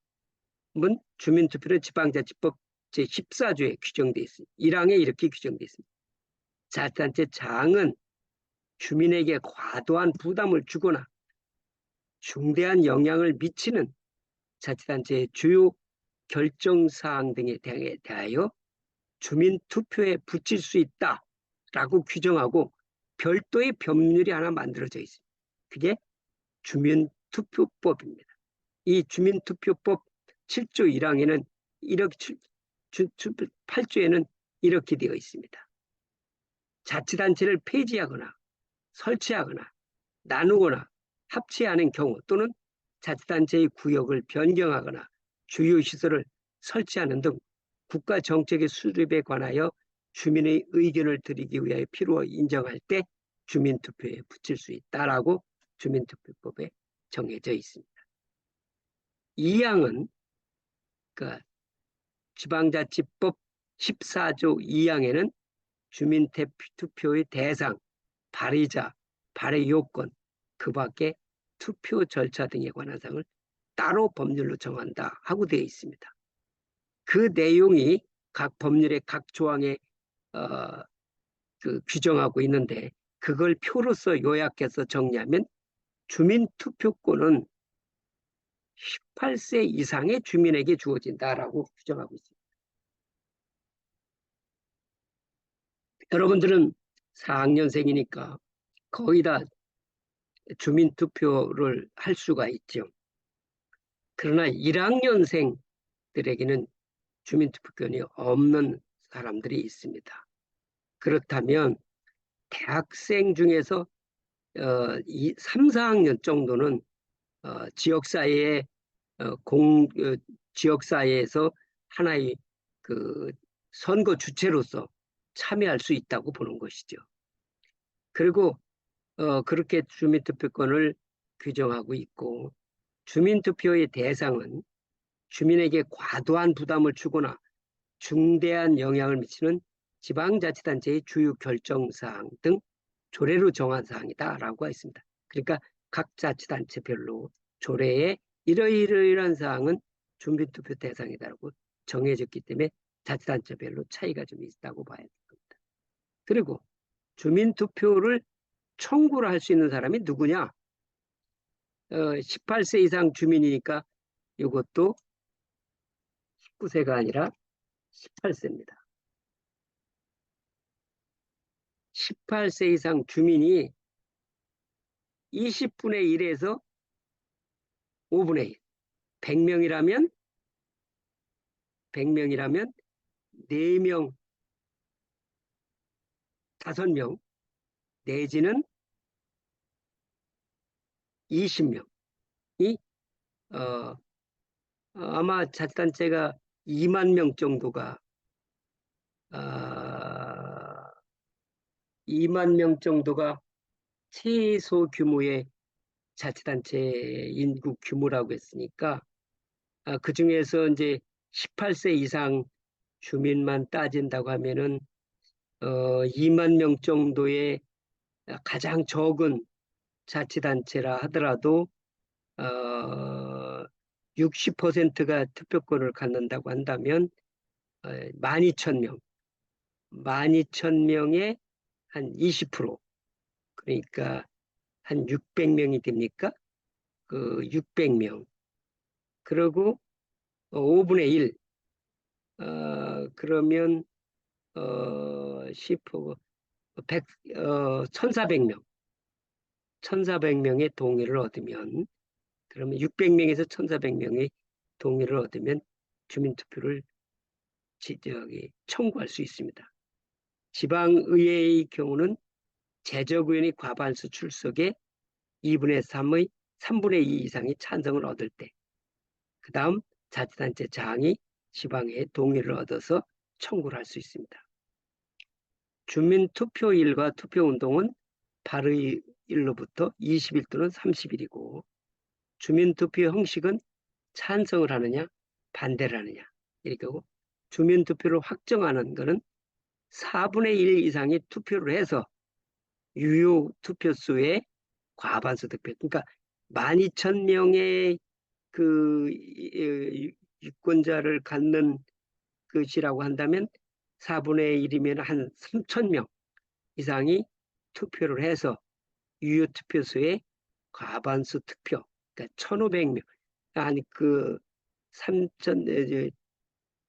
지방자치법 제14조에 규정되어 있습니다. 1항에 이렇게 규정되어 있습니다. 자치단체 장은 주민에게 과도한 부담을 주거나 중대한 영향을 미치는 자치단체의 주요 결정사항 등에 대하여 주민투표에 붙일 수 있다라고 규정하고 별도의 법률이 하나 만들어져 있습니다. 그게 주민투표법입니다. 이 주민투표법 7조 1항에는 8조에는 이렇게 되어 있습니다. 자치단체를 폐지하거나 설치하거나 나누거나 합치하는 경우 또는 자치단체의 구역을 변경하거나 주요 시설을 설치하는 등 국가 정책의 수립에 관하여 주민의 의견을 드리기 위하여 필요로 인정할 때 주민투표에 붙일 수 있다라고 주민투표법에 정해져 있습니다. 2항은 지방자치법 14조 2항에는 주민투표의 대상, 발의자, 발의 요건, 그 밖에 투표 절차 등에 관한 사항을 따로 법률로 정한다 하고 되어 있습니다. 그 내용이 각 법률의 각 조항에 규정하고 있는데 그걸 표로서 요약해서 정리하면 주민투표권은 18세 이상의 주민에게 주어진다라고 규정하고 있습니다. 여러분들은 4학년생이니까 거의 다 주민투표를 할 수가 있죠. 그러나 1학년생들에게는 주민투표권이 없는 사람들이 있습니다. 그렇다면 대학생 중에서 3, 4학년 정도는 지역사회에 지역사회에서 하나의 그 선거 주체로서 참여할 수 있다고 보는 것이죠. 그리고 그렇게 주민투표권을 규정하고 있고 주민투표의 대상은 주민에게 과도한 부담을 주거나 중대한 영향을 미치는 지방자치단체의 주요 결정사항 등 조례로 정한 사항이다라고 했습니다. 그러니까 각 자치단체별로 조례에 이러이러이러한 사항은 주민투표 대상이다라고 정해졌기 때문에 자치단체별로 차이가 좀 있다고 봐야 될 겁니다. 그리고 주민투표를 청구를 할 수 있는 사람이 누구냐? 18세 이상 주민이니까 이것도 19세가 아니라 18세입니다. 18세 이상 주민이 20분의 1에서 5분의 1, 100명이라면 4명, 5명 내지는 20명이 아마 자치단체가 2만 명 정도가 2만 명 정도가 최소 규모의 자치단체 인구 규모라고 했으니까 그 중에서 이제 18세 이상 주민만 따진다고 하면은 2만 명 정도의 가장 적은 자치단체라 하더라도 60%가 투표권을 갖는다고 한다면 12,000명, 12,000명의 한 20%, 그러니까 한 600명이 됩니까? 그 600명. 그리고 5분의 1, 그러면 10, 100, 1,400명, 1,400명의 동의를 얻으면, 그러면 600명에서 1,400명의 동의를 얻으면 주민투표를 청구할 수 있습니다. 지방의회의 경우는 재적의원이 과반수 출석에 2분의 3의 3분의 2 이상의 찬성을 얻을 때, 그 다음 자치단체 장이 지방의회 동의를 얻어서 청구를 할 수 있습니다. 주민투표일과 투표운동은 발의일로부터 20일 또는 30일이고 주민투표 형식은 찬성을 하느냐 반대를 하느냐 이렇게 하고 주민투표를 확정하는 것은 4분의 1 이상의 투표를 해서 유효 투표수의 과반수 득표. 그러니까 12,000명의 그 유권자를 갖는 것이라고 한다면 4분의 1이면 한 3,000명 이상이 투표를 해서 유효 투표수의 과반수 득표. 그러니까 1,500명. 아니 그 3,000,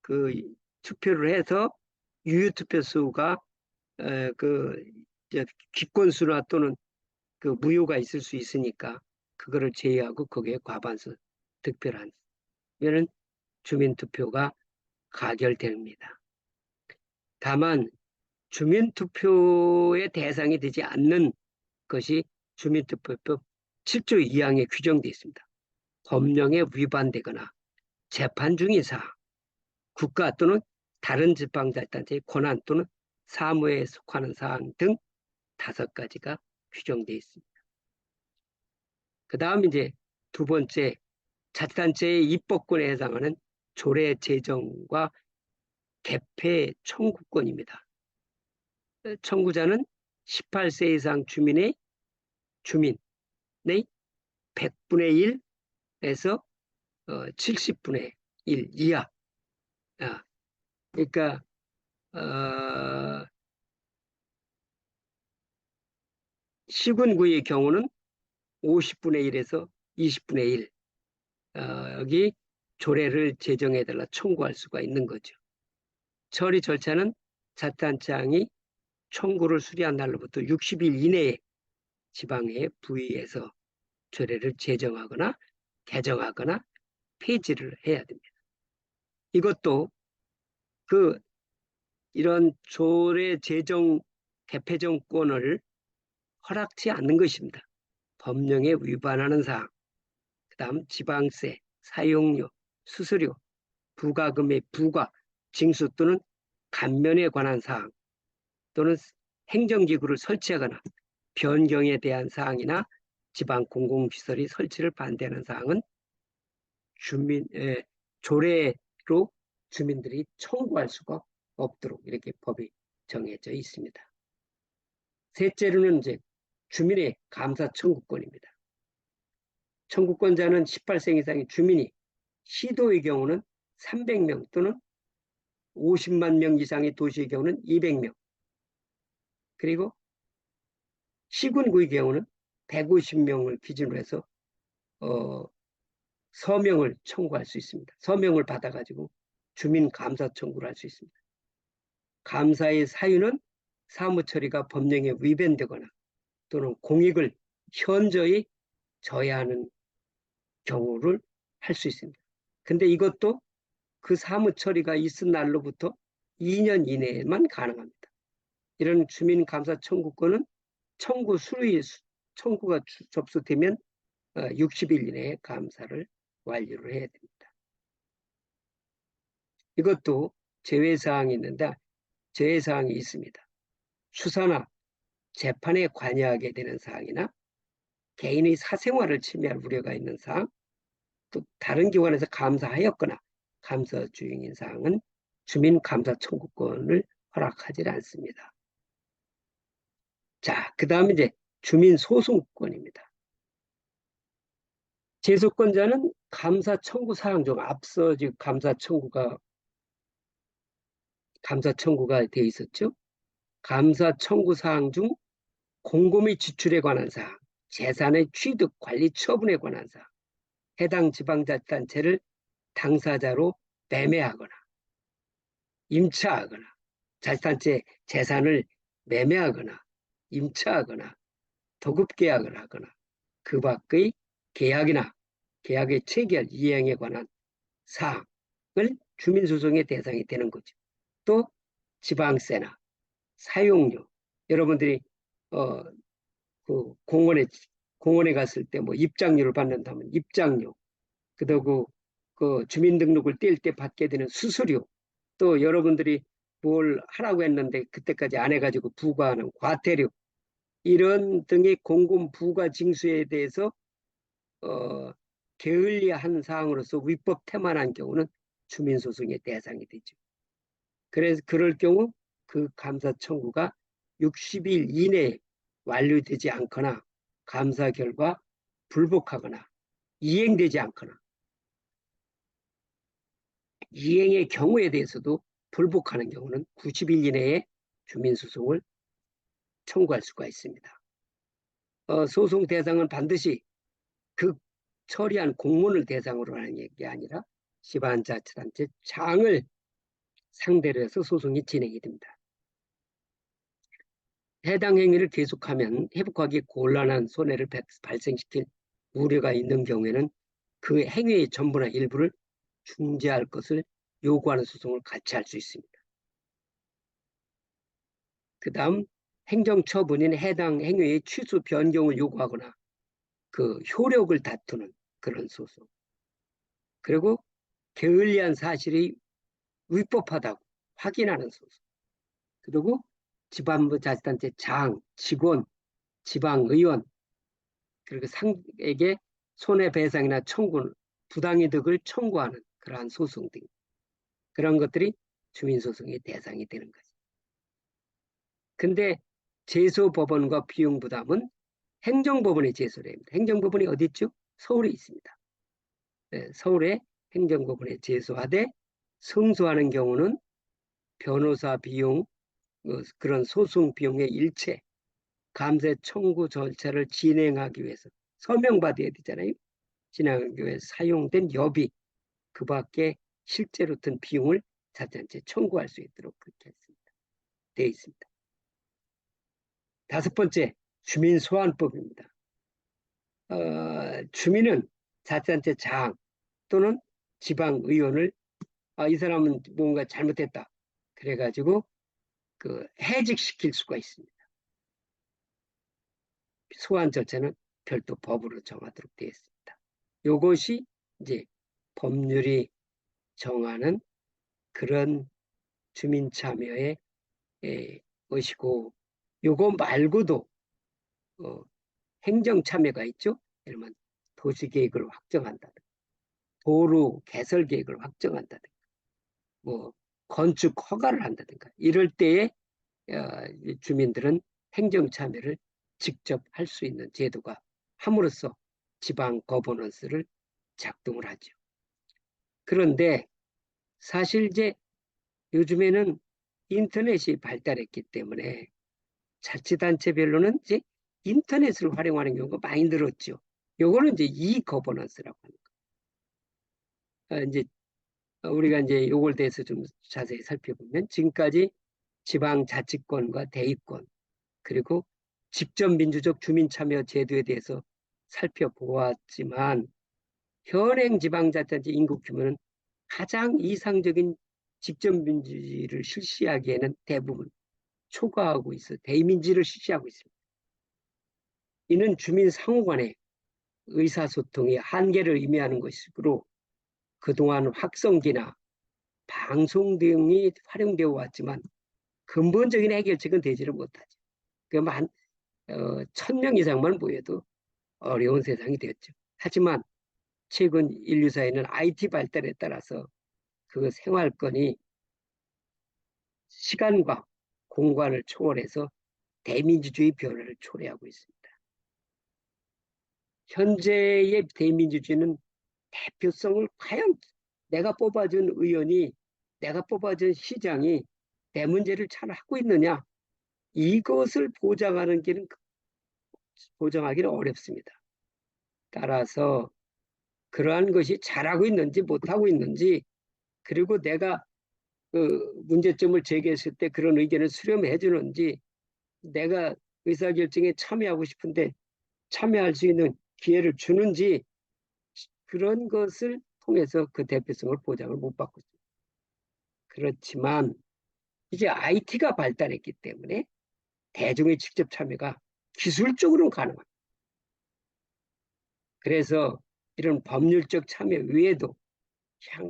그 투표를 해서 유효 투표수가 그 기권수나 또는 그 무효가 있을 수 있으니까 그거를 제외하고 거기에 과반수 득표를 하면 주민투표가 가결됩니다. 다만 주민투표의 대상이 되지 않는 것이 주민투표법 7조 2항에 규정되어 있습니다. 법령에 위반되거나 재판 중인 사항, 국가 또는 다른 지방자치단체의 권한 또는 사무에 속하는 사항 등 5가지가 규정되어 있습니다. 그 다음 이제 두 번째, 자치단체의 입법권에 해당하는 조례 제정과 개폐 청구권입니다. 청구자는 18세 이상 주민의 100분의 1에서 70분의 1 이하. 그러니까 시군구의 경우는 50분의 1에서 20분의 1 여기 조례를 제정해달라 청구할 수가 있는 거죠. 처리 절차는 자치단체장이 청구를 수리한 날로부터 60일 이내에 지방의 부위에서 조례를 제정하거나 개정하거나 폐지를 해야 됩니다. 이것도 이런 조례 제정 개폐정권을 허락치 않는 것입니다. 법령에 위반하는 사항, 그 다음 지방세, 사용료, 수수료, 부가금의 부과, 징수 또는 감면에 관한 사항 또는 행정기구를 설치하거나 변경에 대한 사항이나 지방 공공시설이 설치를 반대하는 사항은 조례로 주민들이 청구할 수가 없도록 이렇게 법이 정해져 있습니다. 셋째로는 이제 주민의 감사 청구권입니다. 청구권자는 18세 이상의 주민이 시도의 경우는 300명 또는 50만 명 이상의 도시의 경우는 200명, 그리고 시군구의 경우는 150명을 기준으로 해서 서명을 청구할 수 있습니다. 서명을 받아가지고 주민 감사 청구를 할 수 있습니다. 감사의 사유는 사무처리가 법령에 위반되거나 또는 공익을 현저히 저해하는 경우를 할 수 있습니다. 근데 이것도 그 사무처리가 있은 날로부터 2년 이내에만 가능합니다. 이런 주민감사 청구권은 청구가 접수되면 60일 이내에 감사를 완료를 해야 됩니다. 이것도 제외사항이 있는데 제외사항이 있습니다. 수사나 재판에 관여하게 되는 사항이나 개인의 사생활을 침해할 우려가 있는 사항, 또 다른 기관에서 감사하였거나 감사 중인 사항은 주민감사 청구권을 허락하지 않습니다. 자, 그 다음에 이제 주민소송권입니다. 제소권자는 감사 청구 사항 중 앞서 지금 감사 청구가 되어 있었죠. 감사 청구 사항 중 공금의 지출에 관한 사항, 재산의 취득, 관리, 처분에 관한 사항, 해당 지방자치단체를 당사자로 매매하거나 임차하거나 자치단체 재산을 매매하거나 임차하거나 도급계약을 하거나 그 밖의 계약이나 계약의 체결, 이행에 관한 사항을 주민소송의 대상이 되는 거죠. 또 지방세나 사용료, 여러분들이 그 공원에 갔을 때 뭐 입장료를 받는다면 입장료, 그리고 그 주민등록을 뗄 때 받게 되는 수수료, 또 여러분들이 뭘 하라고 했는데 그때까지 안 해가지고 부과하는 과태료, 이런 등의 공금 부과 징수에 대해서 게을리한 사항으로서 위법 태만한 경우는 주민소송의 대상이 되죠. 그래서 그럴 경우 그 감사 청구가 60일 이내에 완료되지 않거나 감사 결과 불복하거나 이행되지 않거나 이행의 경우에 대해서도 불복하는 경우는 90일 이내에 주민소송을 청구할 수가 있습니다. 소송 대상은 반드시 그 처리한 공무원을 대상으로 하는 게 아니라 지방자치단체 장을 상대로 해서 소송이 진행이 됩니다. 해당 행위를 계속하면 회복하기 곤란한 손해를 발생시킬 우려가 있는 경우에는 그 행위의 전부나 일부를 중지할 것을 요구하는 소송을 같이 할 수 있습니다. 그 다음 행정처분인 해당 행위의 취소 변경을 요구하거나 그 효력을 다투는 그런 소송, 그리고 게을리한 사실이 위법하다고 확인하는 소송, 그리고 지방자치단체 장, 직원, 지방의원, 그리고 상에게 손해배상이나 청구, 부당이득을 청구하는 그러한 소송 등 그런 것들이 주민소송의 대상이 되는 거죠. 근데 제소법원과 비용부담은 행정법원에 제소를 합니다. 행정법원이 어디 있죠? 서울에 있습니다. 네, 서울에 행정법원에 제소하되 승소하는 경우는 변호사 비용, 그런 소송 비용의 일체 감세 청구 절차를 진행하기 위해서 서명받아야 되잖아요. 진행하기 위해서 사용된 여비 그 밖에 실제로 든 비용을 자치단체에 청구할 수 있도록 그렇게 했습니다. 되어 있습니다. 다섯 번째, 주민소환법입니다. 주민은 자치단체 장 또는 지방의원을 이 사람은 뭔가 잘못했다. 그래가지고 그 해직시킬 수가 있습니다. 소환 절차는 별도 법으로 정하도록 되어 있습니다. 이것이 이제 법률이 정하는 그런 주민 참여의 것이고, 요거 말고도 행정 참여가 있죠. 예를 들면 도시 계획을 확정한다든가, 도로 개설 계획을 확정한다든가, 뭐 건축 허가를 한다든가 이럴 때에 주민들은 행정 참여를 직접 할 수 있는 제도가 함으로써 지방 거버넌스를 작동을 하죠. 그런데 사실 이제 요즘에는 인터넷이 발달했기 때문에 자치단체별로는 이제 인터넷을 활용하는 경우가 많이 늘었죠. 요거는 이제 이거버넌스라고 하는 거. 이제 우리가 이제 요걸 대해서 좀 자세히 살펴보면 지금까지 지방자치권과 대의권 그리고 직접민주적 주민참여 제도에 대해서 살펴보았지만 현행 지방자치단체 인구 규모는 가장 이상적인 직접민주주의를 실시하기에는 대부분 초과하고 있어 대의민주를 실시하고 있습니다. 이는 주민 상호 간의 의사소통의 한계를 의미하는 것이므로 그동안 확성기나 방송 등이 활용되어 왔지만 근본적인 해결책은 되지를 못하죠. 그만 1000명 이상만 모여도 어려운 세상이 되었죠. 하지만 최근 인류 사회는 IT 발달에 따라서 그 생활권이 시간과 공간을 초월해서 대민주주의 변화를 초래하고 있습니다. 현재의 대민주주의는 대표성을 과연 내가 뽑아준 의원이 내가 뽑아준 시장이 내 문제를 잘 하고 있느냐 이것을 보장하기는 어렵습니다. 따라서 그러한 것이 잘하고 있는지 못하고 있는지 그리고 내가 그 문제점을 제기했을 때 그런 의견을 수렴해 주는지 내가 의사결정에 참여하고 싶은데 참여할 수 있는 기회를 주는지 그런 것을 통해서 그 대표성을 보장을 못 받고 있습니다. 그렇지만 이제 IT가 발달했기 때문에 대중의 직접 참여가 기술적으로는 가능합니다. 그래서 이런 법률적 참여 외에도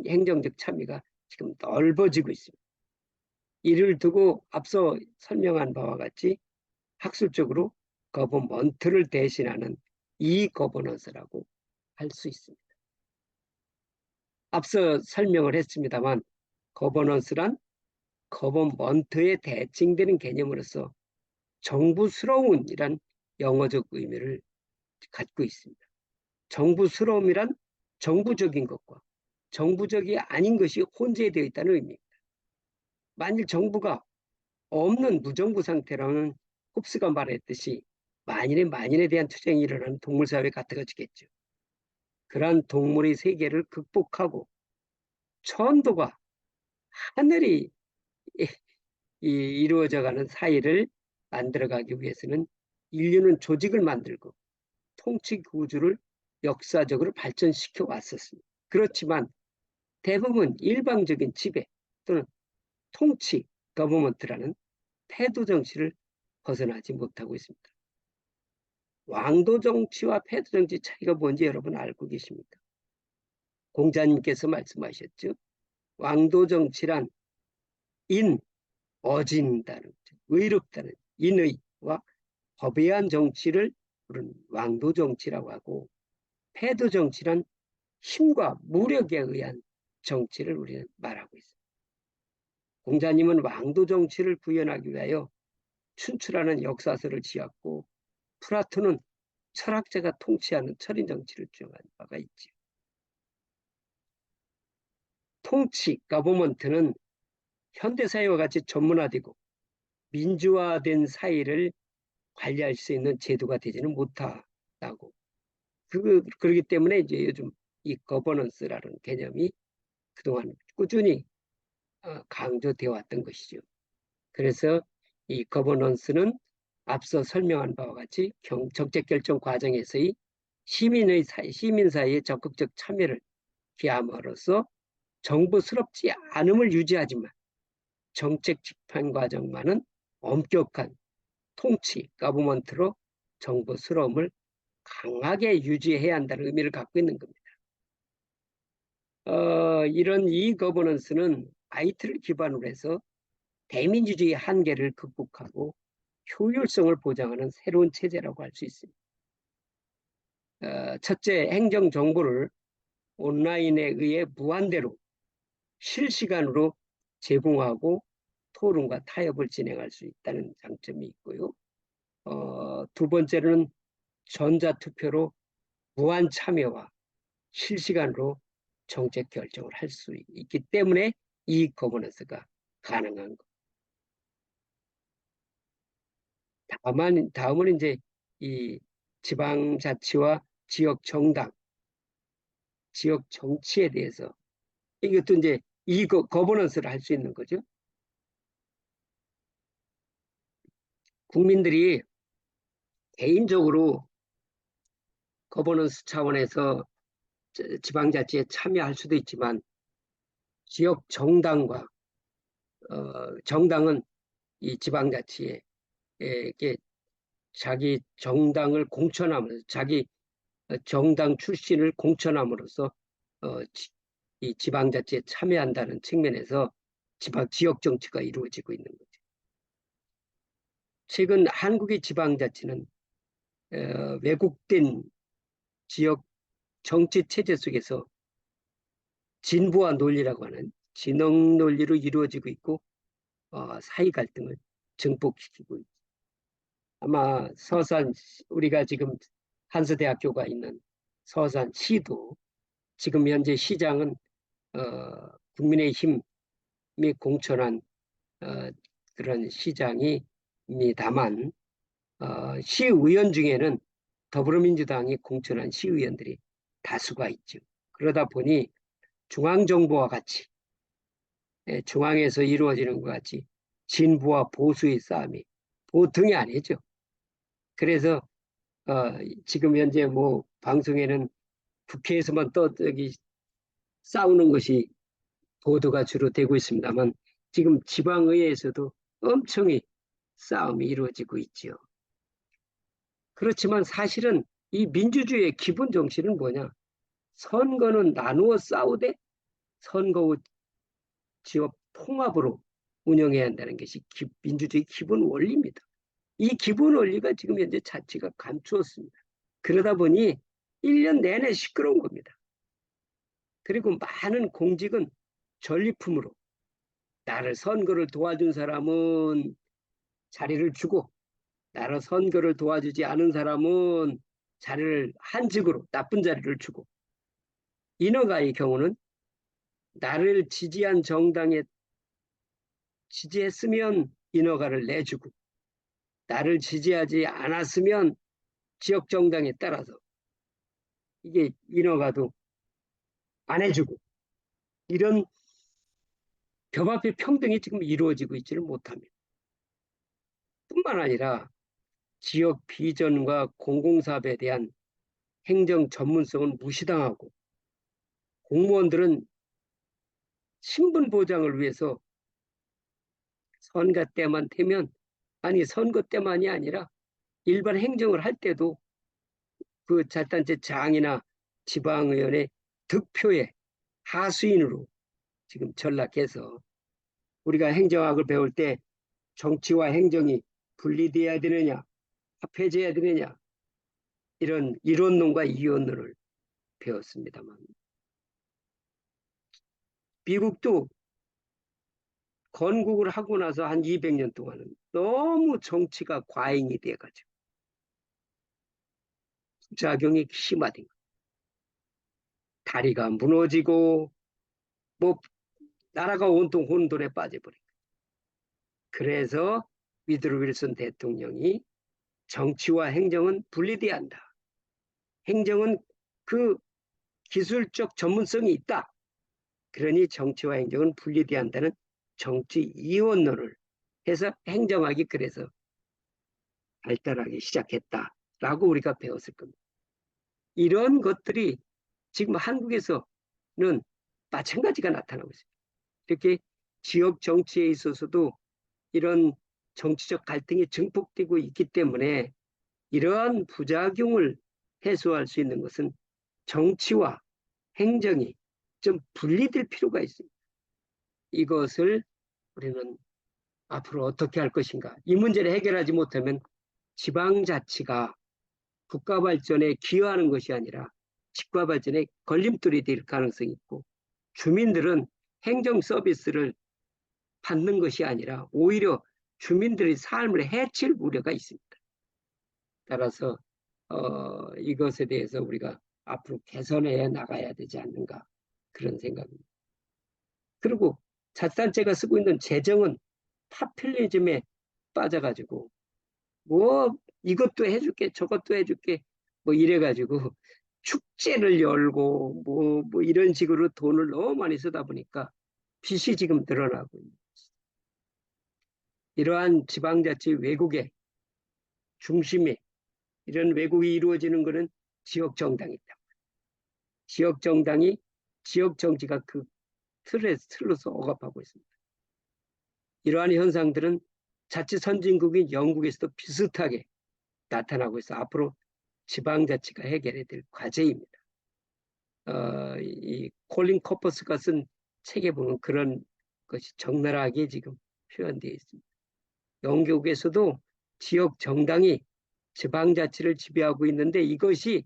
행정적 참여가 지금 넓어지고 있습니다. 이를 두고 앞서 설명한 바와 같이 학술적으로 거버먼트를 대신하는 이거버넌스라고 할 수 있습니다. 앞서 설명을 했습니다만 거버넌스란 거버먼트에 대칭되는 개념으로서 정부스러운이란 영어적 의미를 갖고 있습니다. 정부스러움이란 정부적인 것과 정부적이 아닌 것이 혼재되어 있다는 의미입니다. 만일 정부가 없는 무정부 상태라면 홉스가 말했듯이 만인에 대한 투쟁이 일어나는 동물사회 같아지겠죠. 그러한 동물의 세계를 극복하고 천도가 하늘이 이루어져가는 사이를 만들어가기 위해서는 인류는 조직을 만들고 통치 구조를 역사적으로 발전시켜 왔었습니다. 그렇지만 대부분 일방적인 지배 또는 통치, 거버먼트라는 패도 정치를 벗어나지 못하고 있습니다. 왕도 정치와 패도 정치 차이가 뭔지 여러분 알고 계십니까? 공자님께서 말씀하셨죠. 왕도 정치란 어진다는 의롭다는 인의와 법의한 정치를 우리는 왕도 정치라고 하고 패도 정치란 힘과 무력에 의한 정치를 우리는 말하고 있습니다. 공자님은 왕도 정치를 구현하기 위하여 춘추라는 역사서를 지었고 플라톤은 철학자가 통치하는 철인 정치를 주장한 바가 있죠. 통치, 거버먼트는 현대사회와 같이 전문화되고 민주화된 사회를 관리할 수 있는 제도가 되지는 못하다고. 그렇기 때문에 이제 요즘 이 거버넌스라는 개념이 그동안 꾸준히 강조되어 왔던 것이죠. 그래서 이 거버넌스는 앞서 설명한 바와 같이 정책 결정 과정에서의 시민 사회의 적극적 참여를 기함으로써 정부스럽지 않음을 유지하지만 정책 집행 과정만은 엄격한 통치, 거버먼트로 정부스러움을 강하게 유지해야 한다는 의미를 갖고 있는 겁니다. 이런 이 거버넌스는 IT를 기반으로 해서 대민주주의 한계를 극복하고 효율성을 보장하는 새로운 체제라고 할 수 있습니다. 첫째, 행정 정보를 온라인에 의해 무한대로 실시간으로 제공하고 토론과 타협을 진행할 수 있다는 장점이 있고요. 두 번째는 전자투표로 무한 참여와 실시간으로 정책 결정을 할 수 있기 때문에 이 거버넌스가 가능한 것. 다음은 이제 이 지방자치와 지역 정당, 지역 정치에 대해서 이것도 이제 이 거버넌스를 할 수 있는 거죠. 국민들이 개인적으로 거버넌스 차원에서 지방자치에 참여할 수도 있지만 지역 정당과 정당은 이 지방자치에 자기 정당을 공천함으로써 자기 정당 출신을 공천함으로써 이 지방자치에 참여한다는 측면에서 지역 정치가 이루어지고 있는 거죠. 최근 한국의 지방자치는 왜곡된 지역 정치 체제 속에서 진보와 논리라고 하는 진영 논리로 이루어지고 있고 사회 갈등을 증폭시키고 있죠. 아마 우리가 지금 한서대학교가 있는 서산시도 지금 현재 시장은 국민의힘이 공천한 그런 시장입니다만 시의원 중에는 더불어민주당이 공천한 시의원들이 다수가 있죠. 그러다 보니 중앙정부와 같이 중앙에서 이루어지는 것 같이 진보와 보수의 싸움이 보통이 아니죠. 그래서 지금 현재 뭐 방송에는 국회에서만 여기 싸우는 것이 보도가 주로 되고 있습니다만 지금 지방의회에서도 엄청히 싸움이 이루어지고 있지요. 그렇지만 사실은 이 민주주의의 기본 정신은 뭐냐? 선거는 나누어 싸우되 선거 후 지역 통합으로 운영해야 한다는 것이 민주주의 기본 원리입니다. 이 기본 원리가 지금 현재 자치가 감추었습니다. 그러다 보니 1년 내내 시끄러운 겁니다. 그리고 많은 공직은 전리품으로 나를 선거를 도와준 사람은 자리를 주고 나를 선거를 도와주지 않은 사람은 자리를 한직으로 나쁜 자리를 주고 인허가의 경우는 나를 지지한 정당에 지지했으면 인허가를 내주고 나를 지지하지 않았으면 지역 정당에 따라서 이게 인허가도 안 해주고 이런 겹앞의 평등이 지금 이루어지고 있지를 못합니다. 뿐만 아니라 지역 비전과 공공사업에 대한 행정 전문성은 무시당하고 공무원들은 신분 보장을 위해서 선거 때만 되면 아니 선거 때만이 아니라 일반 행정을 할 때도 그 자단체 장이나 지방의원의 득표에 하수인으로 지금 전락해서 우리가 행정학을 배울 때 정치와 행정이 분리돼야 되느냐 합해져야 되느냐 이런 이론론과 이론론을 배웠습니다만 미국도 건국을 하고 나서 한 200년 동안은 너무 정치가 과잉이 돼가지고 부작용이 심화된 거예요. 다리가 무너지고 뭐 나라가 온통 혼돈에 빠져버린 거예요. 그래서 위드로 윌슨 대통령이 정치와 행정은 분리돼야 한다. 행정은 그 기술적 전문성이 있다. 그러니 정치와 행정은 분리돼야 한다는 정치 이원론을 해서 행정학이 그래서 발달하기 시작했다라고 우리가 배웠을 겁니다. 이런 것들이 지금 한국에서는 마찬가지가 나타나고 있습니다. 이렇게 지역 정치에 있어서도 이런 정치적 갈등이 증폭되고 있기 때문에 이러한 부작용을 해소할 수 있는 것은 정치와 행정이 좀 분리될 필요가 있습니다. 이것을 우리는 앞으로 어떻게 할 것인가. 이 문제를 해결하지 못하면 지방자치가 국가 발전에 기여하는 것이 아니라 집과 발전에 걸림돌이 될 가능성이 있고 주민들은 행정 서비스를 받는 것이 아니라 오히려 주민들의 삶을 해칠 우려가 있습니다. 따라서 이것에 대해서 우리가 앞으로 개선해 나가야 되지 않는가 그런 생각입니다. 그리고 자치단체가 쓰고 있는 재정은 파퓰리즘에 빠져가지고 뭐 이것도 해줄게 저것도 해줄게 뭐 이래가지고 축제를 열고 뭐 이런 식으로 돈을 너무 많이 쓰다 보니까 빚이 지금 늘어나고 있는 이러한 지방자치 왜곡의 중심에 이런 왜곡이 이루어지는 것은 지역정당이다. 지역정당이 지역정치가 그 틀로서 억압하고 있습니다. 이러한 현상들은 자치 선진국인 영국에서도 비슷하게 나타나고 있어 앞으로 지방자치가 해결해야 될 과제입니다. 이 콜린 커퍼스가 쓴 책에 보면 그런 것이 적나라하게 지금 표현되어 있습니다. 영국에서도 지역 정당이 지방자치를 지배하고 있는데 이것이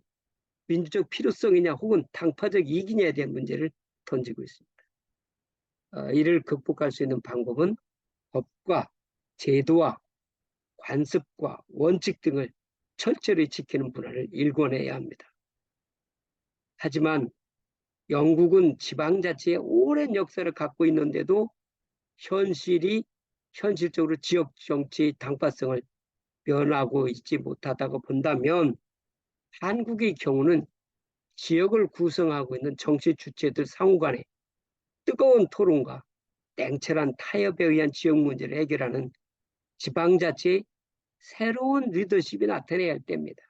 민주적 필요성이냐 혹은 당파적 이익이냐에 대한 문제를 던지고 있습니다. 이를 극복할 수 있는 방법은 법과 제도와 관습과 원칙 등을 철저히 지키는 문화를 일궈내야 합니다. 하지만 영국은 지방자치의 오랜 역사를 갖고 있는데도 현실적으로 지역 정치의 당파성을 면하고 있지 못하다고 본다면 한국의 경우는 지역을 구성하고 있는 정치 주체들 상호 간의 뜨거운 토론과 냉철한 타협에 의한 지역 문제를 해결하는 지방자치의 새로운 리더십이 나타나야 할 때입니다.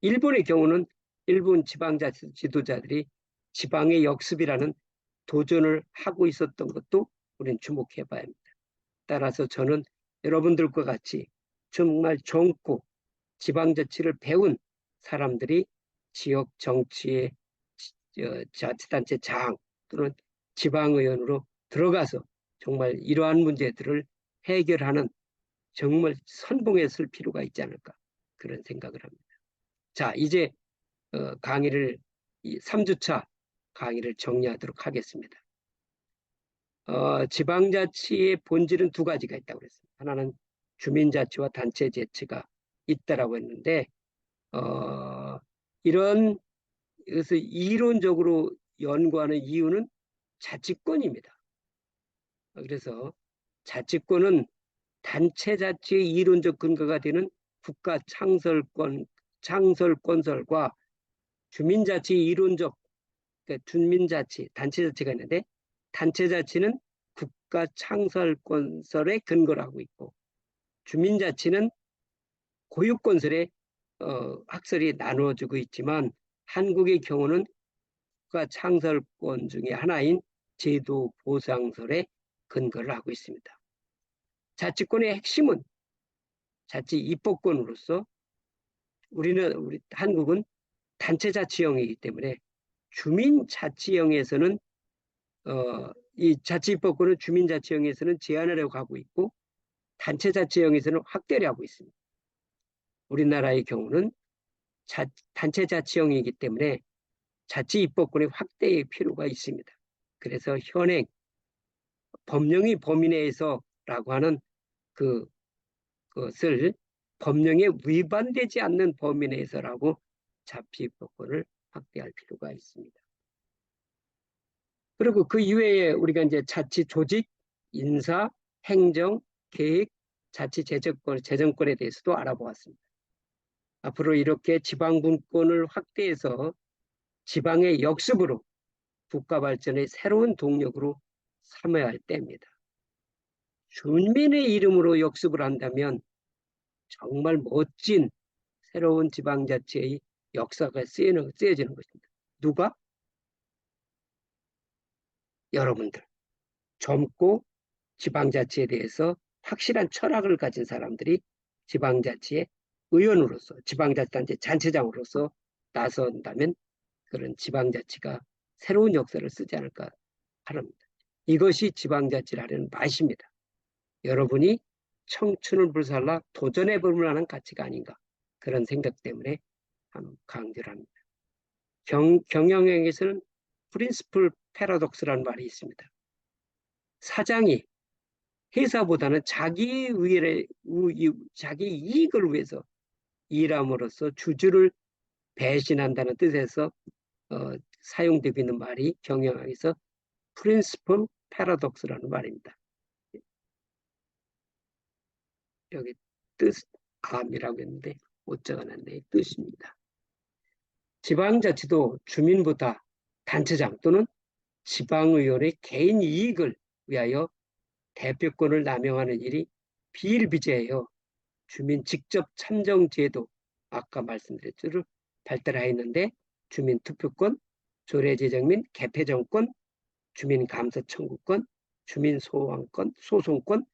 일본의 경우는 일본 지방자치 지도자들이 지방의 역습이라는 도전을 하고 있었던 것도 우리는 주목해 봐야 합니다. 따라서 저는 여러분들과 같이 정말 젊고 지방자치를 배운 사람들이 지역 정치의 자치단체 장 또는 지방의원으로 들어가서 정말 이러한 문제들을 해결하는 정말 선봉에 설 필요가 있지 않을까 그런 생각을 합니다. 자, 이제 강의를 3주차 강의를 정리하도록 하겠습니다. 지방자치의 본질은 두 가지가 있다고 그랬습니다. 하나는 주민자치와 단체자치가 있다라고 했는데 이런 그래서 이론적으로 연구하는 이유는 자치권입니다. 그래서 자치권은 단체자치의 이론적 근거가 되는 국가 창설건설과 주민자치 이론적 그러니까 주민자치, 단체자치가 있는데 단체자치는 국가 창설건설의 근거를 하고 있고 주민자치는 고유건설의 학설이 나누어지고 있지만 한국의 경우는 국가 창설권 중에 하나인 제도 보상설의 근거를 하고 있습니다. 자치권의 핵심은 자치 입법권으로서 우리 한국은 단체자치형이기 때문에 주민자치형에서는 이 자치입법권은 주민자치형에서는 제한하려고 하고 있고 단체자치형에서는 확대를 하고 있습니다. 우리나라의 경우는 단체자치형이기 때문에 자치입법권의 확대의 필요가 있습니다. 그래서 현행 법령의 범위 내에서라고 하는 그것을 법령에 위반되지 않는 범위 내에서라고 자치입법권을 확대할 필요가 있습니다. 그리고 그 이외에 우리가 이제 자치 조직, 인사, 행정, 계획, 자치 재정권에 대해서도 알아보았습니다. 앞으로 이렇게 지방분권을 확대해서 지방의 역습으로 국가 발전의 새로운 동력으로 삼아야 할 때입니다. 주민의 이름으로 역습을 한다면 정말 멋진 새로운 지방자치의 역사가 쓰여지는 것입니다. 누가? 여러분들. 젊고 지방자치에 대해서 확실한 철학을 가진 사람들이 지방자치의 의원으로서 지방자치단체 잔치장으로서 나선다면 그런 지방자치가 새로운 역사를 쓰지 않을까 합니다. 이것이 지방자치를 하려는 맛입니다. 여러분이 청춘을 불살라 도전해볼 만한 가치가 아닌가 그런 생각 때문에 강조를 합니다. 경영학에서는 프린시플 패러독스라는 말이 있습니다. 사장이 회사보다는 자기 이익을 위해서 일함으로써 주주를 배신한다는 뜻에서 사용되고 있는 말이 경영학에서 프린시플 패러독스라는 말입니다. 여기 암이라고 했는데 못 적어놨네. 뜻입니다. 지방자치도 주민보다 단체장 또는 지방의원의 개인 이익을 위하여 대표권을 남용하는 일이 비일비재해요. 주민 직접 참정 제도 아까 말씀드렸죠. 발달하여 있는데 주민 투표권, 조례 제정 및 개폐 정권, 주민 감사 청구권, 주민 소환권, 소송권,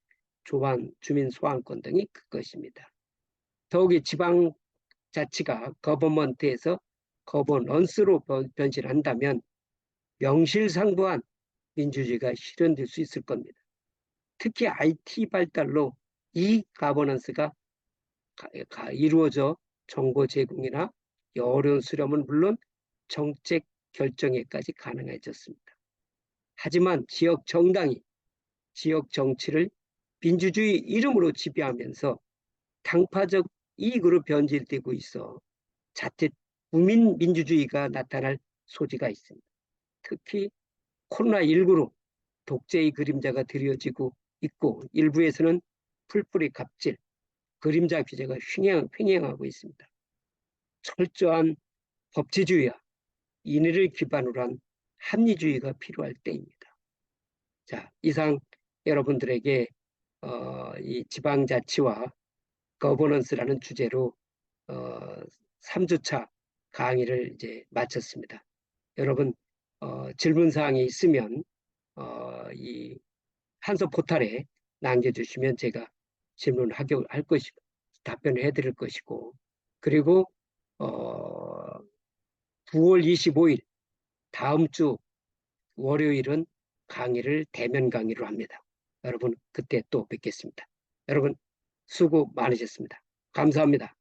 주민 소환권 등이 그것입니다. 더욱이 지방자치가 거버먼트에서 거버넌스로 변신한다면 명실상부한 민주주의가 실현될 수 있을 겁니다. 특히 IT 발달로 이 가버넌스가 이루어져 정보 제공이나 여론 수렴은 물론 정책 결정에까지 가능해졌습니다. 하지만 지역 정당이 지역 정치를 민주주의 이름으로 지배하면서 당파적 이익으로 변질되고 있어 자칫 국민 민주주의가 나타날 소지가 있습니다. 특히 코로나19로 독재의 그림자가 드리워지고 있고 일부에서는 풀뿌리 갑질, 그림자 규제가 횡행하고 있습니다. 철저한 법치주의와 인의를 기반으로 한 합리주의가 필요할 때입니다. 자, 이상 여러분들에게 이 지방자치와 거버넌스라는 주제로 3주차 강의를 이제 마쳤습니다. 여러분 질문 사항이 있으면 이 한서 포탈에 남겨주시면 제가 질문할 것이고 답변을 해드릴 것이고 그리고 9월 25일 다음 주 월요일은 강의를 대면 강의로 합니다. 여러분 그때 또 뵙겠습니다. 여러분 수고 많으셨습니다. 감사합니다.